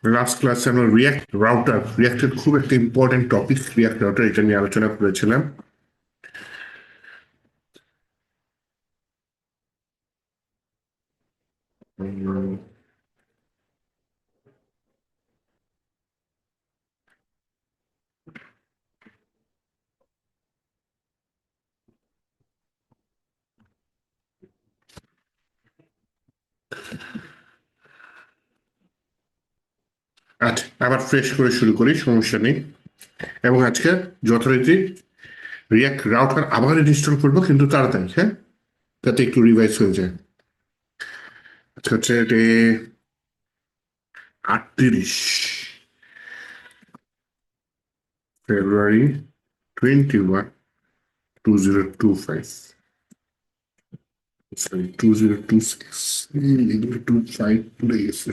Last ক্লাসে আমরা রিয়াক্টের খুব একটা ইম্পর্টেন্ট টপিক রিয়াক্ট রাউটার, এটা নিয়ে আলোচনা করেছিলাম। উম, আচ্ছা, আবার ফ্রেশ করে শুরু করি, সমস্যা নেই। এবং আজকে যথারীতি রিয়াক্ট রাউটার আবার ইনস্টল করবো, কিন্তু তাড়াতাড়ি, হ্যাঁ, যাতে একটু রিভাইজ হয়ে যায়। আচ্ছা, হচ্ছে ডে 38 ফেব্রুয়ারি 21 2025, সরি 2026, এগুলো 25 ভুলে গেছে।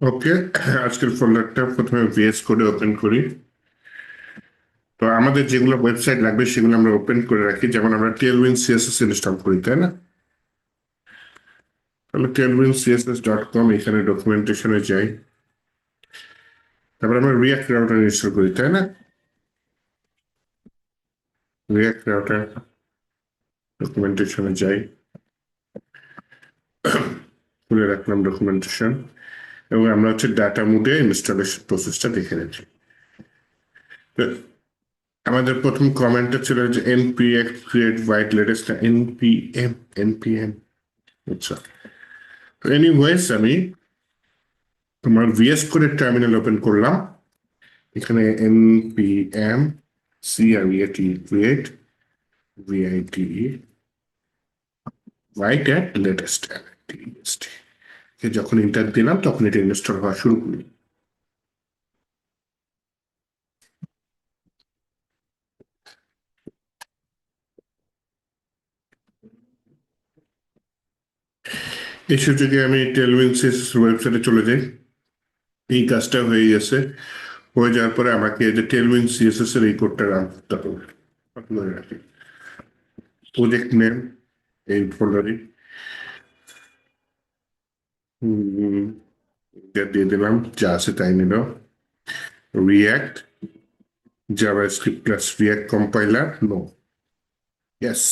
ওকে, আজকের ফোল্ডারটা প্রথমে ভিএস কোডে ওপেন করি। তো আমাদের যেগুলো ওয়েবসাইট লাগবে সেগুলো আমরা ওপেন করে রাখি, যেমন আমরা টেলউইন সিএসএস ইনস্টল করি, তাই না? তাহলে tailwindcss.com, এখানে ডকুমেন্টেশনে যাই। তারপর আমরা রিয়াক্ট রাউটার ইনস্টল করি, তাই না? রিয়াক্ট রাউটার ডকুমেন্টেশনে যাই, খুলে রাখলাম ডকুমেন্টেশন, এবং আমরা হচ্ছে ডাটা মোডে ইনস্টলেশন প্রসেসটা দেখে নিচ্ছি। আমাদের প্রথম কমেন্টটা ছিল যে npx create white latest, না npm। আচ্ছা, তো এনিওয়েজ আমি তোমার ভিএস কোডের টার্মিনাল ওপেন করলাম। এখানে npm create white at latest যখন ইন্টার দিলাম তখন এটা ইনস্টল হওয়া শুরু করি। এই সুযোগে আমি টেলউইন সিএসএস ওয়েবসাইটে চলে যাই। এই কাজটা হয়ে গেছে। হয়ে যাওয়ার পরে আমাকে যে টেলউইন সিএসএস এর এই কোডটা রান করতে হবে। ধরে রাখি প্রজেক্ট নেম এই ফোল্ডারে দিয়ে দিলাম, যা আছে তাই নিল। React JavaScript plus React compiler, no, yes.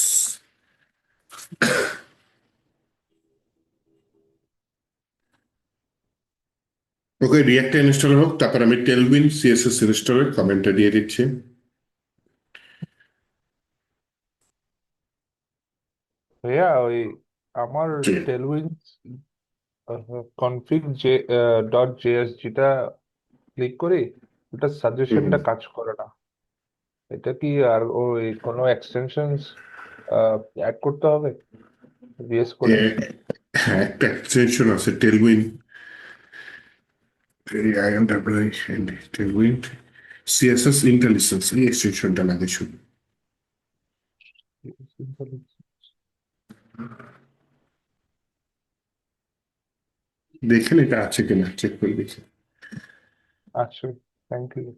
Okay, React install হোক, তারপর আমি টেলউইন সিএসএস ইনস্টলের কমেন্টটা দিয়ে দিচ্ছি। ভাইয়া ওই আমার জি। টেলউইন কনফিগ যে ডট জেএসজিটা ক্লিক করি, ওটা হুম। সাজেশনটা কাজ করে না। এটা কি আর ওই কোনো এক্সটেনশনস অ্যাড করতে হবে ভিএস কোডে? হ্যাঁ, একটা এক্সটেনশন আছে টেলউইন, টেলউইন সিএসএস ইন্টেলিজেন্স, এই এক্সটেনশনটা লাগে শুধু। দেখেন এটা আছে কিনা, চেক করে দেখি। আচ্ছা, থ্যাংক ইউ।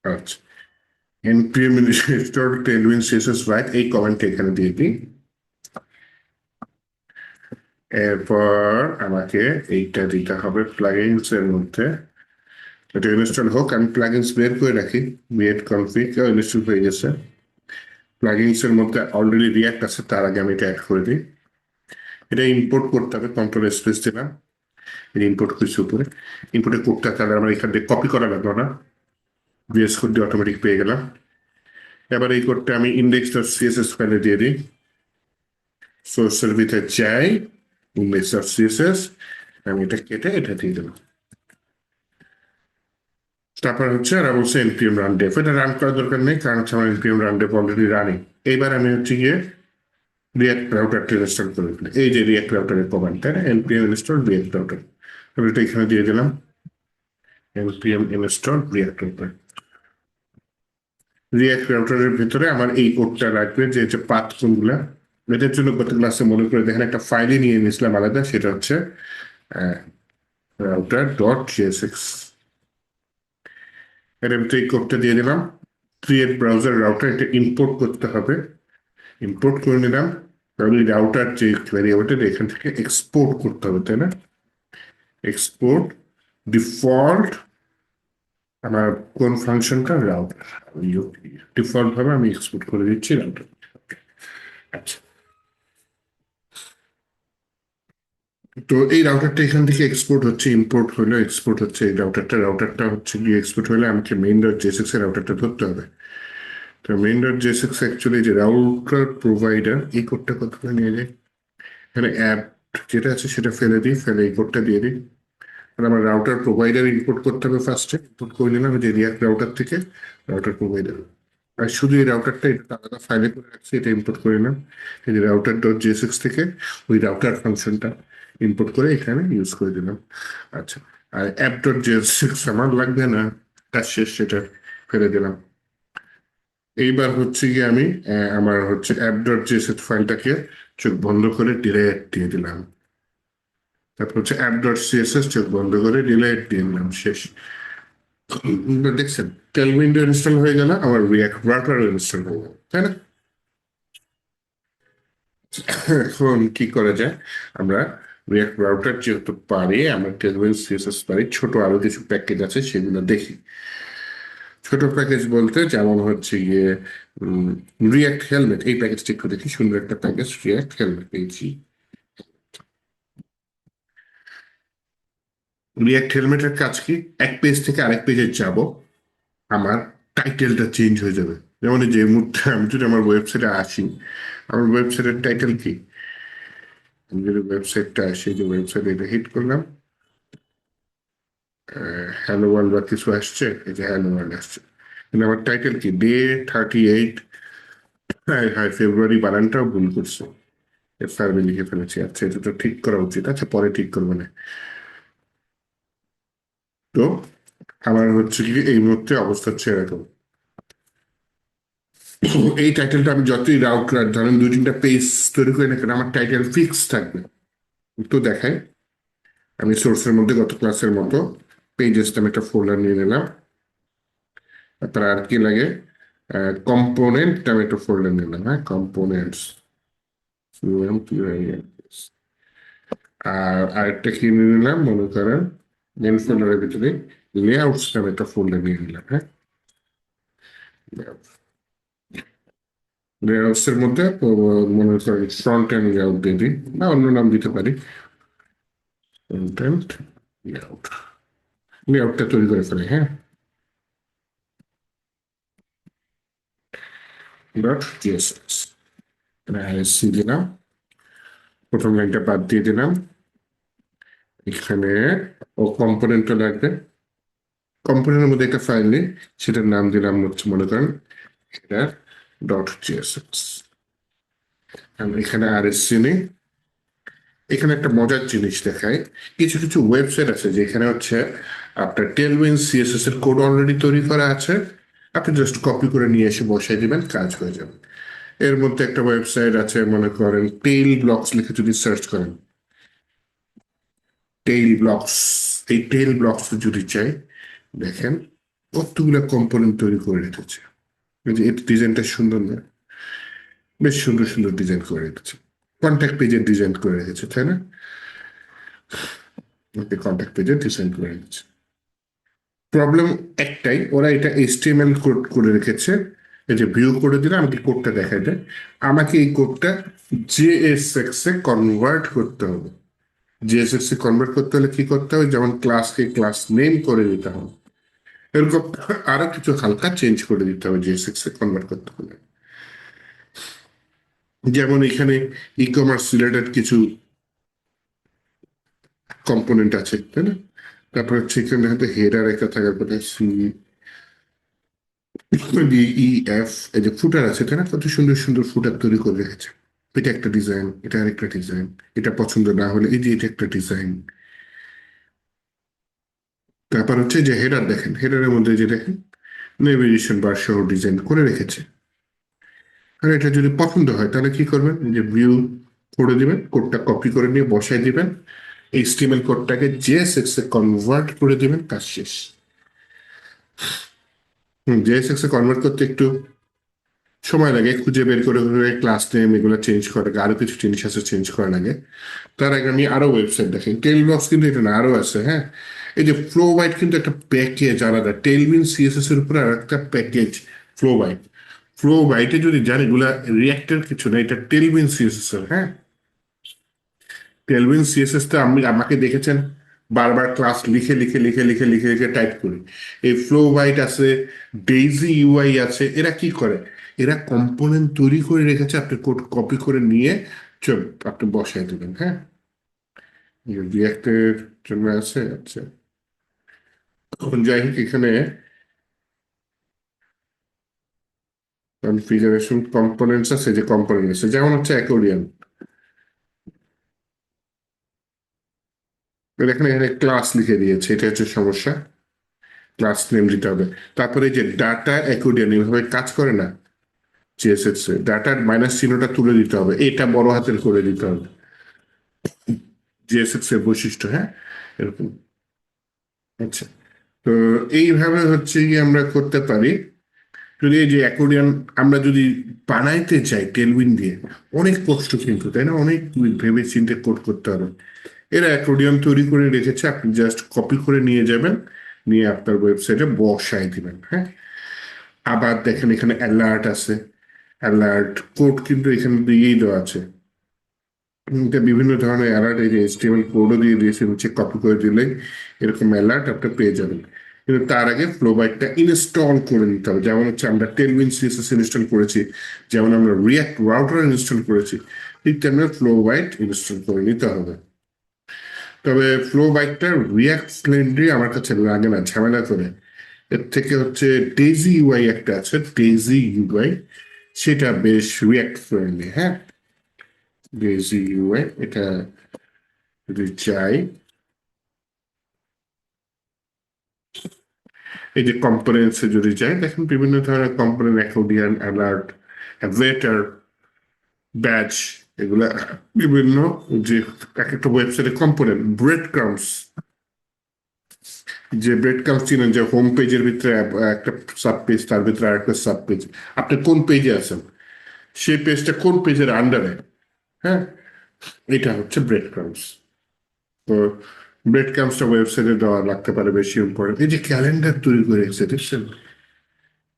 আচ্ছা, npm install tailwind css right, এই কমেন্টটা এখানে দিয়ে দিই। এরপর আমাকে এইটা দিতে হবে প্লাগইনস এর মধ্যে। এটা ইনস্টল হোক, আমি প্লাগইনস বের করে রাখি। বিএড কনফিগ ইনস্টল হয়ে গেছে। প্লাগইনস এর মধ্যে অলরেডি রিয়াক্ট আছে, তার আগে আমি এটা অ্যাড করে দিই। এটা ইম্পোর্ট করতে হবে, কন্ট্রোল স্পেস দিলাম, এটা ইম্পোর্ট করছি উপরে। ইম্পোর্টে কোডটা তাহলে আমার এখান থেকে কপি করা লাগলো না, ভিএস কোড দিয়ে অটোমেটিক পেয়ে গেলাম। এবার এই কোডটা আমি ইন্ডেক্স ডট সিএসএস ফাইলে দিয়ে দিই। সোর্সের ভিতরে যাই, ইন্ডেক্স ডট সিএসএস, আমি এটা কেটে এটা দিয়ে দিলাম। তারপর হচ্ছে আর বলছে npm রান ডেভ, এটা রান করার দরকার নেই, কারণ হচ্ছে আমার npm run Dave already running. এইবার আমি হচ্ছে গিয়ে রিয়াক্ট রাউটারটা ইনস্টল করে ফেলি। এই যে রিয়াক্ট রাউটারের কমান্ড, তাই না, npm ইনস্টল রিয়াক্ট রাউটার, আমি এটা এখানে দিয়ে দিলাম, npm install React Router. React রাউটারের ভিতরে আমার এই কোডটা রাখবে, যে যে পাথ কোনগুলা। এটার জন্য গত ক্লাসে মনে করে দেখেন একটা ফাইলে নিয়ে নিয়েছিলাম আলাদা, সেটা হচ্ছে রাউটার ডট জেএসএক্স, এর ভিতরে এই কোডটা দিয়ে দিলাম। ক্রিয়েট ব্রাউজার রাউটার, এটা ইম্পোর্ট করতে হবে, ইম্পোর্ট করে নিলাম। কারণ এই রাউটার যে ভ্যারিয়েবলটা এখান থেকে এক্সপোর্ট করতে হবে, তাই না? এক্সপোর্ট ডিফল্ট আমার কোন ফাংশনটা, রাউটার, ডিফল্ট ভাবে আমি এক্সপোর্ট করে দিচ্ছি রাউটার। আচ্ছা, তো এই রাউটারটা এখান থেকে এক্সপোর্ট হচ্ছে, ইম্পোর্ট হলো, এক্সপোর্ট হচ্ছে এই রাউটারটা হচ্ছে গিয়ে এক্সপোর্ট হলে আমাকে মেইন ডট জেএসএক্স এর রাউটারটা ধরতে হবে। তো মেইন ডট জেএসএক্স অ্যাকচুয়ালি যে রাউটার প্রোভাইডার, এই কোডটা কতটা নিয়ে যায়, এখানে অ্যাপ যেটা আছে সেটা ফেলে দিই, ফেলে এই কোডটা দিয়ে দিই। আর আমার রাউটার প্রোভাইডার ইম্পোর্ট করতে হবে, ফার্স্টে ইম্পোর্ট করে নিলাম যে রিয়াক্ট রাউটার থেকে রাউটার প্রোভাইডার। আর শুধু এই রাউটারটা এটা আলাদা ফাইলে করে রাখছি, এটা ইম্পোর্ট করে নিলাম এই যে রাউটার ডট জেএসএক্স থেকে, ওই রাউটার ফাংশনটা ইম্পোর্ট করে এখানে ইউজ করে দিলাম। আচ্ছা, আর অ্যাপ ডট জেএসএক্স আমার লাগবে না, কাজ শেষ, সেটা ফেলে দিলাম। এইবার হচ্ছে গিয়ে আমি আমার হচ্ছে অ্যাপ ডট জেএসএক্স ফাইলটাকে চোখ বন্ধ করে ডিলেট দিয়ে দিলাম। তারপর হচ্ছে অ্যাপ ডট সিএসএস, চোখ বন্ধ করে ডিলেট দিয়ে দিলাম, শেষ। দেখছেন, টেলউইন্ডো ইনস্টল হয়ে গেল, আমার রিয়াক্ট রাউটার ইনস্টল হয়ে গেল, তাই না? এখন কি করা যায়, আমরা রিয়াক্ট রাউটার যেহেতু পারি, আমরা টেলউইন্ড সিএসএস পারি, ছোট আরো কিছু প্যাকেজ আছে সেগুলো দেখি। ছোট প্যাকেজ বলতে যেমন হচ্ছে গিয়ে রিয়াক্ট হেলমেট, এই প্যাকেজটা একটু দেখি, সুন্দর একটা প্যাকেজ, রিয়াক্ট হেলমেট পেয়েছি। রিয়াক্ট হেলমেটের কাজ কি, এক পেজ থেকে আরেক পেজে যাব, আমার টাইটেলটা চেঞ্জ হয়ে যাবে। যেমন এই যে মুহূর্তে আমি যদি আমার ওয়েবসাইটে আসি, আমার ওয়েবসাইটের টাইটেল কি, আমি যদি ওয়েবসাইটটা আসি, যে ওয়েবসাইটে এটা হিট করলাম, হ্যালো ওয়ার্ল্ড বা কিছু আসছে, এই যে হ্যালো ওয়ার্ল্ড আসছে, কিন্তু আমার টাইটেল কি, ডে 38, হ্যাঁ হ্যাঁ ফেব্রুয়ারি, বানানটাও ভুল করছে, সার্ভে লিখে ফেলেছি। আচ্ছা, এটা তো ঠিক করা উচিত, আচ্ছা পরে ঠিক করবো না। তো আমার হচ্ছে কি এই মুহূর্তে অবস্থা হচ্ছে এরকম, এই টাইটেলটা আমি যতই রাউট ধরেন 2-3টা পেজ তৈরি করি না কেন, আমার টাইটেল ফিক্স থাকবে। তো দেখাই, আমি সোর্সের মধ্যে গত ক্লাসের মতো পেজেস নামে একটা ফোল্ডার নিয়ে নিলাম। তারপর আর কি লাগে, কম্পোনেন্ট নামে একটা ফোল্ডার নিলাম, হ্যাঁ কম্পোনেন্টস। আর আরেকটা কি নিয়ে নিলাম, মনে করেন মেন ফোল্ডারের ভিতরে লেআউটস নামে একটা ফোল্ডার নিয়ে নিলাম, হ্যাঁ। লেআউটস এর মধ্যে মনে করেন ফ্রন্ট এন্ড লেআউট দিয়ে দিই, বা অন্য নাম দিতে পারি, ফ্রন্ট এন্ড লেআউট, লেআউটটা তৈরি করে ফেলে, হ্যাঁ। ডট জিএসএস, আইএসসি দিলাম, প্রথম লাইনটা বাদ দিয়ে দিলাম, এখানে ও কম্পোনেন্টও লাগবে, কম্পোনেন্টের মধ্যে একটা ফাইল নেই, সেটার নাম দিলাম হচ্ছে মনে করেন হেডার ডট জিএসএস। এখানে আরএসসি নেই। এখানে একটা মজার জিনিস দেখায়, কিছু কিছু ওয়েবসাইট আছে যেখানে হচ্ছে আপনার টেলউইন সিএসএস এর কোড অলরেডি তৈরি করা আছে, আপনি জাস্ট কপি করে নিয়ে এসে বসাই দিবেন, কাজ হয়ে যাবে। এর মধ্যে একটা ওয়েবসাইট আছে, মনে করেন টেইল ব্লকস লিখে যদি সার্চ করেন, টেইল ব্লকস, এই টেইল ব্লকস যদি চাই, দেখেন কতগুলো কম্পোনেন্ট তৈরি করে রেখেছে। এই যে এর ডিজাইনটা সুন্দর না, বেশ সুন্দর সুন্দর ডিজাইন করে রেখেছে, কন্ট্যাক্ট পেজের ডিজাইন করে রেখেছে, তাই না? কন্ট্যাক্ট পেজের ডিজাইন করে রেখেছে। প্রবলেম একটাই, ওরা এটা এইচটিএমএল কোড করে রেখেছে, এই যে ভিউ করে দিলে আমাকে কোডটা দেখায় দেয়, আমাকে এই কোডটা জেএসএক্স এ কনভার্ট করতে হবে। জেএসএক্স এ কনভার্ট করতে হলে কি করতে হবে, যেমন ক্লাসকে ক্লাস নেম করে দিতে হবে, এরকম আরো কিছু হালকা চেঞ্জ করে দিতে হবে জেএসএক্স এ কনভার্ট করতে হলে। যেমন এখানে ই কমার্স রিলেটেড কিছু কম্পোনেন্ট আছে, তাই না? তারপর হচ্ছে এখানে হয়তো হেডার একটা থাকার কথা, সি ডি ই এফ, এই যে ফুটার আছে, তাই না? কত সুন্দর সুন্দর ফুটার তৈরি করে রেখেছে। এটা একটা ডিজাইন, এটা আরেকটা ডিজাইন, এটা পছন্দ না হলে এই যে এটা একটা ডিজাইন। তারপর হচ্ছে যে হেডার দেখেন, হেডারের মধ্যে যে দেখেন নেভিগেশন বার সহ ডিজাইন করে রেখেছে। আর এটা যদি পছন্দ হয় তাহলে কি করবেন, যে ভিউ করে দিবেন, কোডটা কপি করে নিয়ে বসাই দিবেন, এইচটিএমএল কোডটাকে জেএসএক্স এ কনভার্ট করে দিবেন, কাজ শেষ। জেএসএক্স এ কনভার্ট করতে একটু সময় লাগে, খুঁজে বের করে ক্লাস নেম এগুলো চেঞ্জ করে, আরো কিছু জিনিস আছে চেঞ্জ করা লাগে। তার আগে আমি আরো ওয়েবসাইট দেখি, টেলবক্স কিন্তু এটা না, আরো আছে। হ্যাঁ, এই যে ফ্লো বাইট কিন্তু একটা প্যাকেজ আলাদা, টেলভিন সিএসএস এর উপরে আর একটা প্যাকেজ ফ্লো বাইট। ফ্লো বাইটে যদি জানি এগুলা রিয়াক্টের কিছু না, এটা টেলভিন সিএসএস এর। হ্যাঁ, টেলভিন সিএসএস টা আমাকে দেখেছেন বারবার ক্লাস লিখে লিখে লিখে লিখে লিখে লিখে টাইপ করি। এই ফ্লো বাইট আছে, ডেইজি ইউআই আছে, এরা কি করে, এরা কম্পোনেন্ট তৈরি করে রেখেছে, আপনি কোড কপি করে নিয়ে আপনি বসাই দেবেন। হ্যাঁ, রিয়াক্টের জন্য আছে। আচ্ছা, এখন যাই হোক, এখানে কনফিগারেশন কম্পোনেন্টস আছে, যে কম্পোনেন্ট আছে যেমন হচ্ছে অ্যাকোর্ডিয়ন। এখানে এখানে ক্লাস লিখে দিয়েছে, এটা হচ্ছে সমস্যা, ক্লাস নেম দিতে হবে। তারপরে যে ডাটা অ্যাকোর্ডিয়ন এভাবে কাজ করে না, সিএসএস এ ডাটার মাইনাস চিহ্নটা তুলে দিতে হবে, এটা বড় হাতের করে দিতে হবে, জিএসএক্স এর বৈশিষ্ট্য। হ্যাঁ, এরকম। আচ্ছা, তো এইভাবে হচ্ছে কি আমরা করতে পারি। যদি এই যে অ্যাকোর্ডিয়ন আমরা যদি বানাইতে চাই টেলউইন দিয়ে, অনেক কষ্ট কিন্তু, তাই না, অনেক ভেবে চিন্তে কোড করতে হবে। এরা অ্যাকোর্ডিয়ন তৈরি করে রেখেছে, আপনি জাস্ট কপি করে নিয়ে যাবেন, নিয়ে আপনার ওয়েবসাইটে বসাই দিবেন। হ্যাঁ, আবার দেখেন এখানে অ্যালার্ট আছে, অ্যালার্ট কোড কিন্তু এখানে দিয়েই দেওয়া আছে। এটা বিভিন্ন ধরনের অ্যালার্ট, এই যে এইচটিএমএল কোডও দিয়ে দিয়েছে, নিচে কপি করে দিলেই এরকম অ্যালার্ট আপনি পেয়ে যাবেন। কিন্তু তার আগে ফ্লোবাইটটা ইনস্টল করে নিতে হবে, যেমন হচ্ছে আমরা টেলউইন সিএসএস ইনস্টল করেছি, যেমন আমরা রিয়াক্ট রাউটার ইনস্টল করেছি, ঠিক তেমনি ফ্লোবাইট ইনস্টল করে নিতে হবে। তবে ফ্লোবাইটটা রিয়াক্ট ফ্রেন্ডলি আমার কাছে লাগে না, ঝামেলা করে। এর থেকে হচ্ছে ডেজি ইউআই একটা আছে, ডেজি ইউআই, সেটা বেশ রিয়াক্ট ফ্রেন্ডলি। হ্যাঁ, ডেজি ইউআই, এটা যদি চাই, এই যে কম্পোনেন্টসে যদি যাই, দেখেন বিভিন্ন ধরনের কম্পোনেন্ট, অ্যাকোর্ডিয়ন, অ্যালার্ট, ওয়েটার, ব্যাচ, এগুলা বিভিন্ন, যে এক একটা ওয়েবসাইটে কম্পোনেন্ট, ব্রেড ক্রামস, যে ব্রেড ক্রামস চিনেন, যে হোম পেজের ভিতরে একটা সাব পেজ, তার ভিতরে আরেকটা সাব পেজ, আপনি কোন পেজে আছেন, সেই পেজটা কোন পেজের আন্ডারে। হ্যাঁ, এটা হচ্ছে ব্রেড ক্রামস। তো ব্রেড ক্রামসটা ওয়েবসাইটে দেওয়া লাগতে পারে, বেশি ইম্পর্টেন্ট। এই যে ক্যালেন্ডার তৈরি করে রেখেছে, দেখছেন,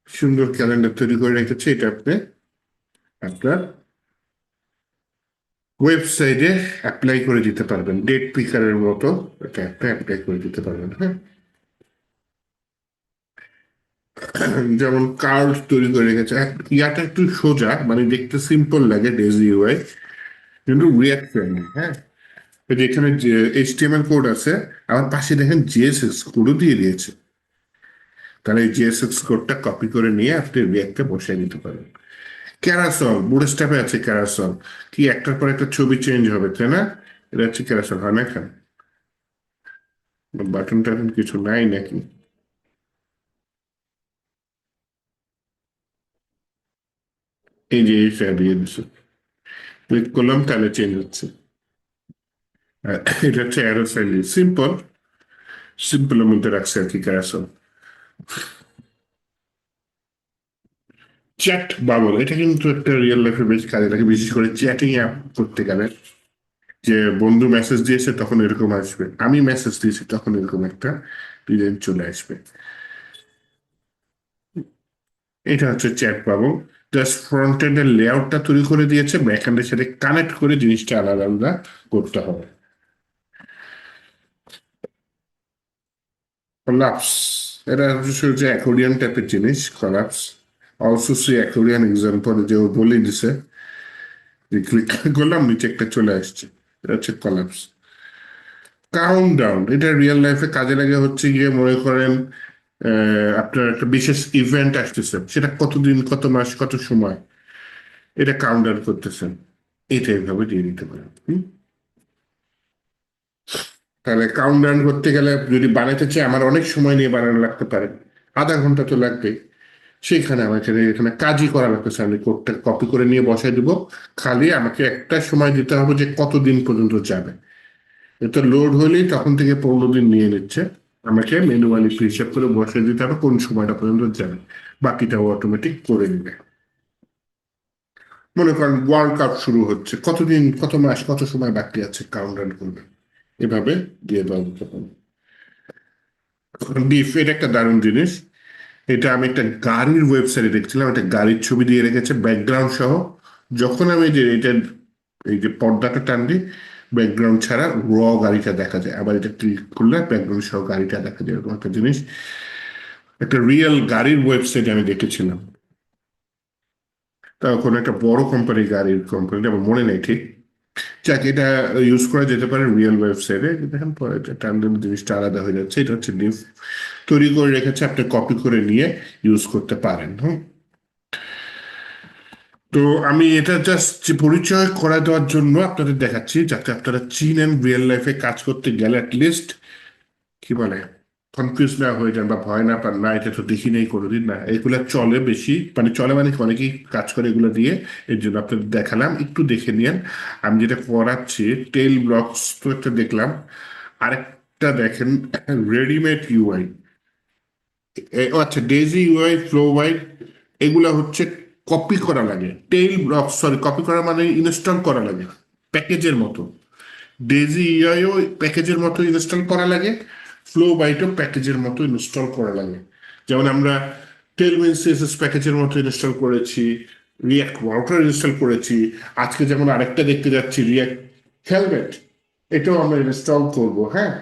সুন্দর ক্যালেন্ডার তৈরি করে রেখেছে, এটা আপনি আপনার ওয়েবসাইটে অ্যাপ্লাই করে দিতে পারবেন, ডেট পিকারের মতো এটা একটা অ্যাপ্লাই করে দিতে পারবেন। হ্যাঁ, যেমন কার্ড তৈরি করে রেখেছে, ইয়াটা একটু সোজা, মানে দেখতে সিম্পল লাগে ডেজি ইউআই, কিন্তু রিয়াক্ট ফ্রেন্ডলি। হ্যাঁ, এই যে এখানে যে এইচটিএমএল কোড আছে, আমার পাশে দেখেন জিএসএক্স কোডও দিয়ে দিয়েছে, তাহলে এই জিএসএক্স কোডটা কপি করে নিয়ে আপনি রিয়াক্টে বসাই দিতে পারেন। ক্যারাসল, বুটস্ট্র্যাপে আছে ক্যারাসল, কি একটার পর একটা ছবি চেঞ্জ হবে, তাই না, এটা হচ্ছে ক্যারাসল। হয় না, এখানে বাটন টাটন কিছু নাই নাকি, এই যে এইটা দিয়ে দিচ্ছে, ক্লিক করলাম তাহলে চেঞ্জ হচ্ছে। এটা হচ্ছে অ্যারোসাইল, সিম্পল, সিম্পলের মধ্যে রাখছে আর কি ক্যারাসল। চ্যাট বাবল, এটা কিন্তু একটা রিয়েল লাইফে বেশ কাজে লাগে, বিশেষ করে চ্যাটিং অ্যাপ করতে গেলে, যে বন্ধু মেসেজ দিয়েছে তখন এরকম আসবে, আমি মেসেজ দিয়েছি তখন এরকম একটা ডিজাইন চলে আসবে। এটা হচ্ছে চ্যাট বাবল, জাস্ট ফ্রন্ট এন্ডের লেআউটটা তৈরি করে দিয়েছে, ব্যাক এন্ডের সাথে কানেক্ট করে জিনিসটা আলাদা আলাদা করতে হবে। কলাপস, এটা হচ্ছে যে অ্যাকোর্ডিয়ান টাইপের জিনিস, collapse also see accordion example, যে ও বলেই দিছে, যে ক্লিক করলাম নিচে একটা চলে আসছে, এটা হচ্ছে কলাপস। কাউন্ট ডাউন, এটা রিয়েল লাইফে কাজে লাগে, হচ্ছে গিয়ে মনে করেন আপনার একটা বিশেষ ইভেন্ট আসতেছে, সেটা কতদিন, কত মাস, কত সময়, এটা কাউন্ট ডাউন করতেছেন, এটা এইভাবে দিয়ে দিতে পারেন। তাহলে কাউন্ট ডাউন করতে গেলে যদি বানাতে চাই, আমার অনেক সময় নিয়ে বানানো লাগতে পারে, আধা ঘন্টা তো লাগবেই, সেইখানে আমাকে এখানে কাজই করা লাগতেছে, আমি কোডটা কপি করে নিয়ে বসাই দিব, খালি আমাকে একটা সময় দিতে হবে যে কতদিন পর্যন্ত যাবে, এটা লোড হলেই তখন থেকে 15 দিন নিয়ে নিচ্ছে। আমাকে ম্যানুয়ালি হিসাব করে বসে দিতে হবে কোন সময়টা পর্যন্ত যাবে, বাকিটা অটোমেটিক করে নেবে। মনে করেন ওয়ার্ল্ড কাপ শুরু হচ্ছে, কতদিন, কত মাস, কত সময় বাকি আছে, কাউন্টডাউন করবে, এভাবে দিয়ে দেওয়া যেতে পারে। ডিফ এটা একটা দারুণ জিনিস। এটা আমি একটা গাড়ির ওয়েবসাইটে দেখছিলাম, একটা গাড়ির ছবি দিয়ে রেখেছে ব্যাকগ্রাউন্ড সহ। যখন আমি যে এটা, এই যে পর্দাটা টান দিই, ব্যাকগ্রাউন্ড ছাড়া গাড়িটা দেখা যায়, আবার এটা ক্লিক করলে ব্যাকগ্রাউন্ড সহ গাড়িটা দেখা যায়, এরকম একটা জিনিস একটা রিয়েল গাড়ির ওয়েবসাইটে আমি দেখেছিলাম। তা কোনো একটা বড় কোম্পানির গাড়ির কোম্পানি, আমার মনে নেই ঠিক। যাক, এটা ইউজ করা যেতে পারে রিয়েল ওয়েবসাইটে। দেখেন পরে এটা টান দিলে জিনিসটা আলাদা হয়ে যাচ্ছে। এটা হচ্ছে ডিফ তৈরি করে রেখেছে, আপনি কপি করে নিয়ে ইউজ করতে পারেন। হুম। তো আমি এটা জাস্ট পরিচয় করা দেওয়ার জন্য আপনাদের দেখাচ্ছি, যাতে আপনারা চিনেন, রিয়েল লাইফে কাজ করতে গেলে অ্যাটলিস্ট কি বলে কনফিউজ না হয়ে যান বা ভয় না পান, না এটা তো দেখি নেই কোনোদিন, না এগুলা চলে বেশি, মানে চলে মানে কি, অনেকেই কাজ করে এগুলো দিয়ে। এর জন্য আপনাদের দেখালাম, একটু দেখে নিন। আমি যেটা করাচ্ছি, টেল ব্লকস তো একটা দেখলাম, আরেকটা দেখেন রেডিমেড ইউআই। আচ্ছা, ডেজি ইউআই, ফ্লো ওয়াইড, এগুলা হচ্ছে কপি করা লাগে। টেইল ব্লক, সরি, কপি করা মানে ইনস্টল করা লাগে প্যাকেজের মতো। ডেজি ইউআইও প্যাকেজের মতো ইনস্টল করা লাগে, ফ্লো বাইটও প্যাকেজের মতো ইনস্টল করা লাগে। যেমন আমরা টেলমেন সিএসএস প্যাকেজের মতো ইনস্টল করেছি, রিয়াক্ট রাউটার ইনস্টল করেছি, আজকে যেমন আরেকটা দেখতে যাচ্ছি রিয়াক্ট হেলমেট, এটাও আমরা ইনস্টল করব। হ্যাঁ,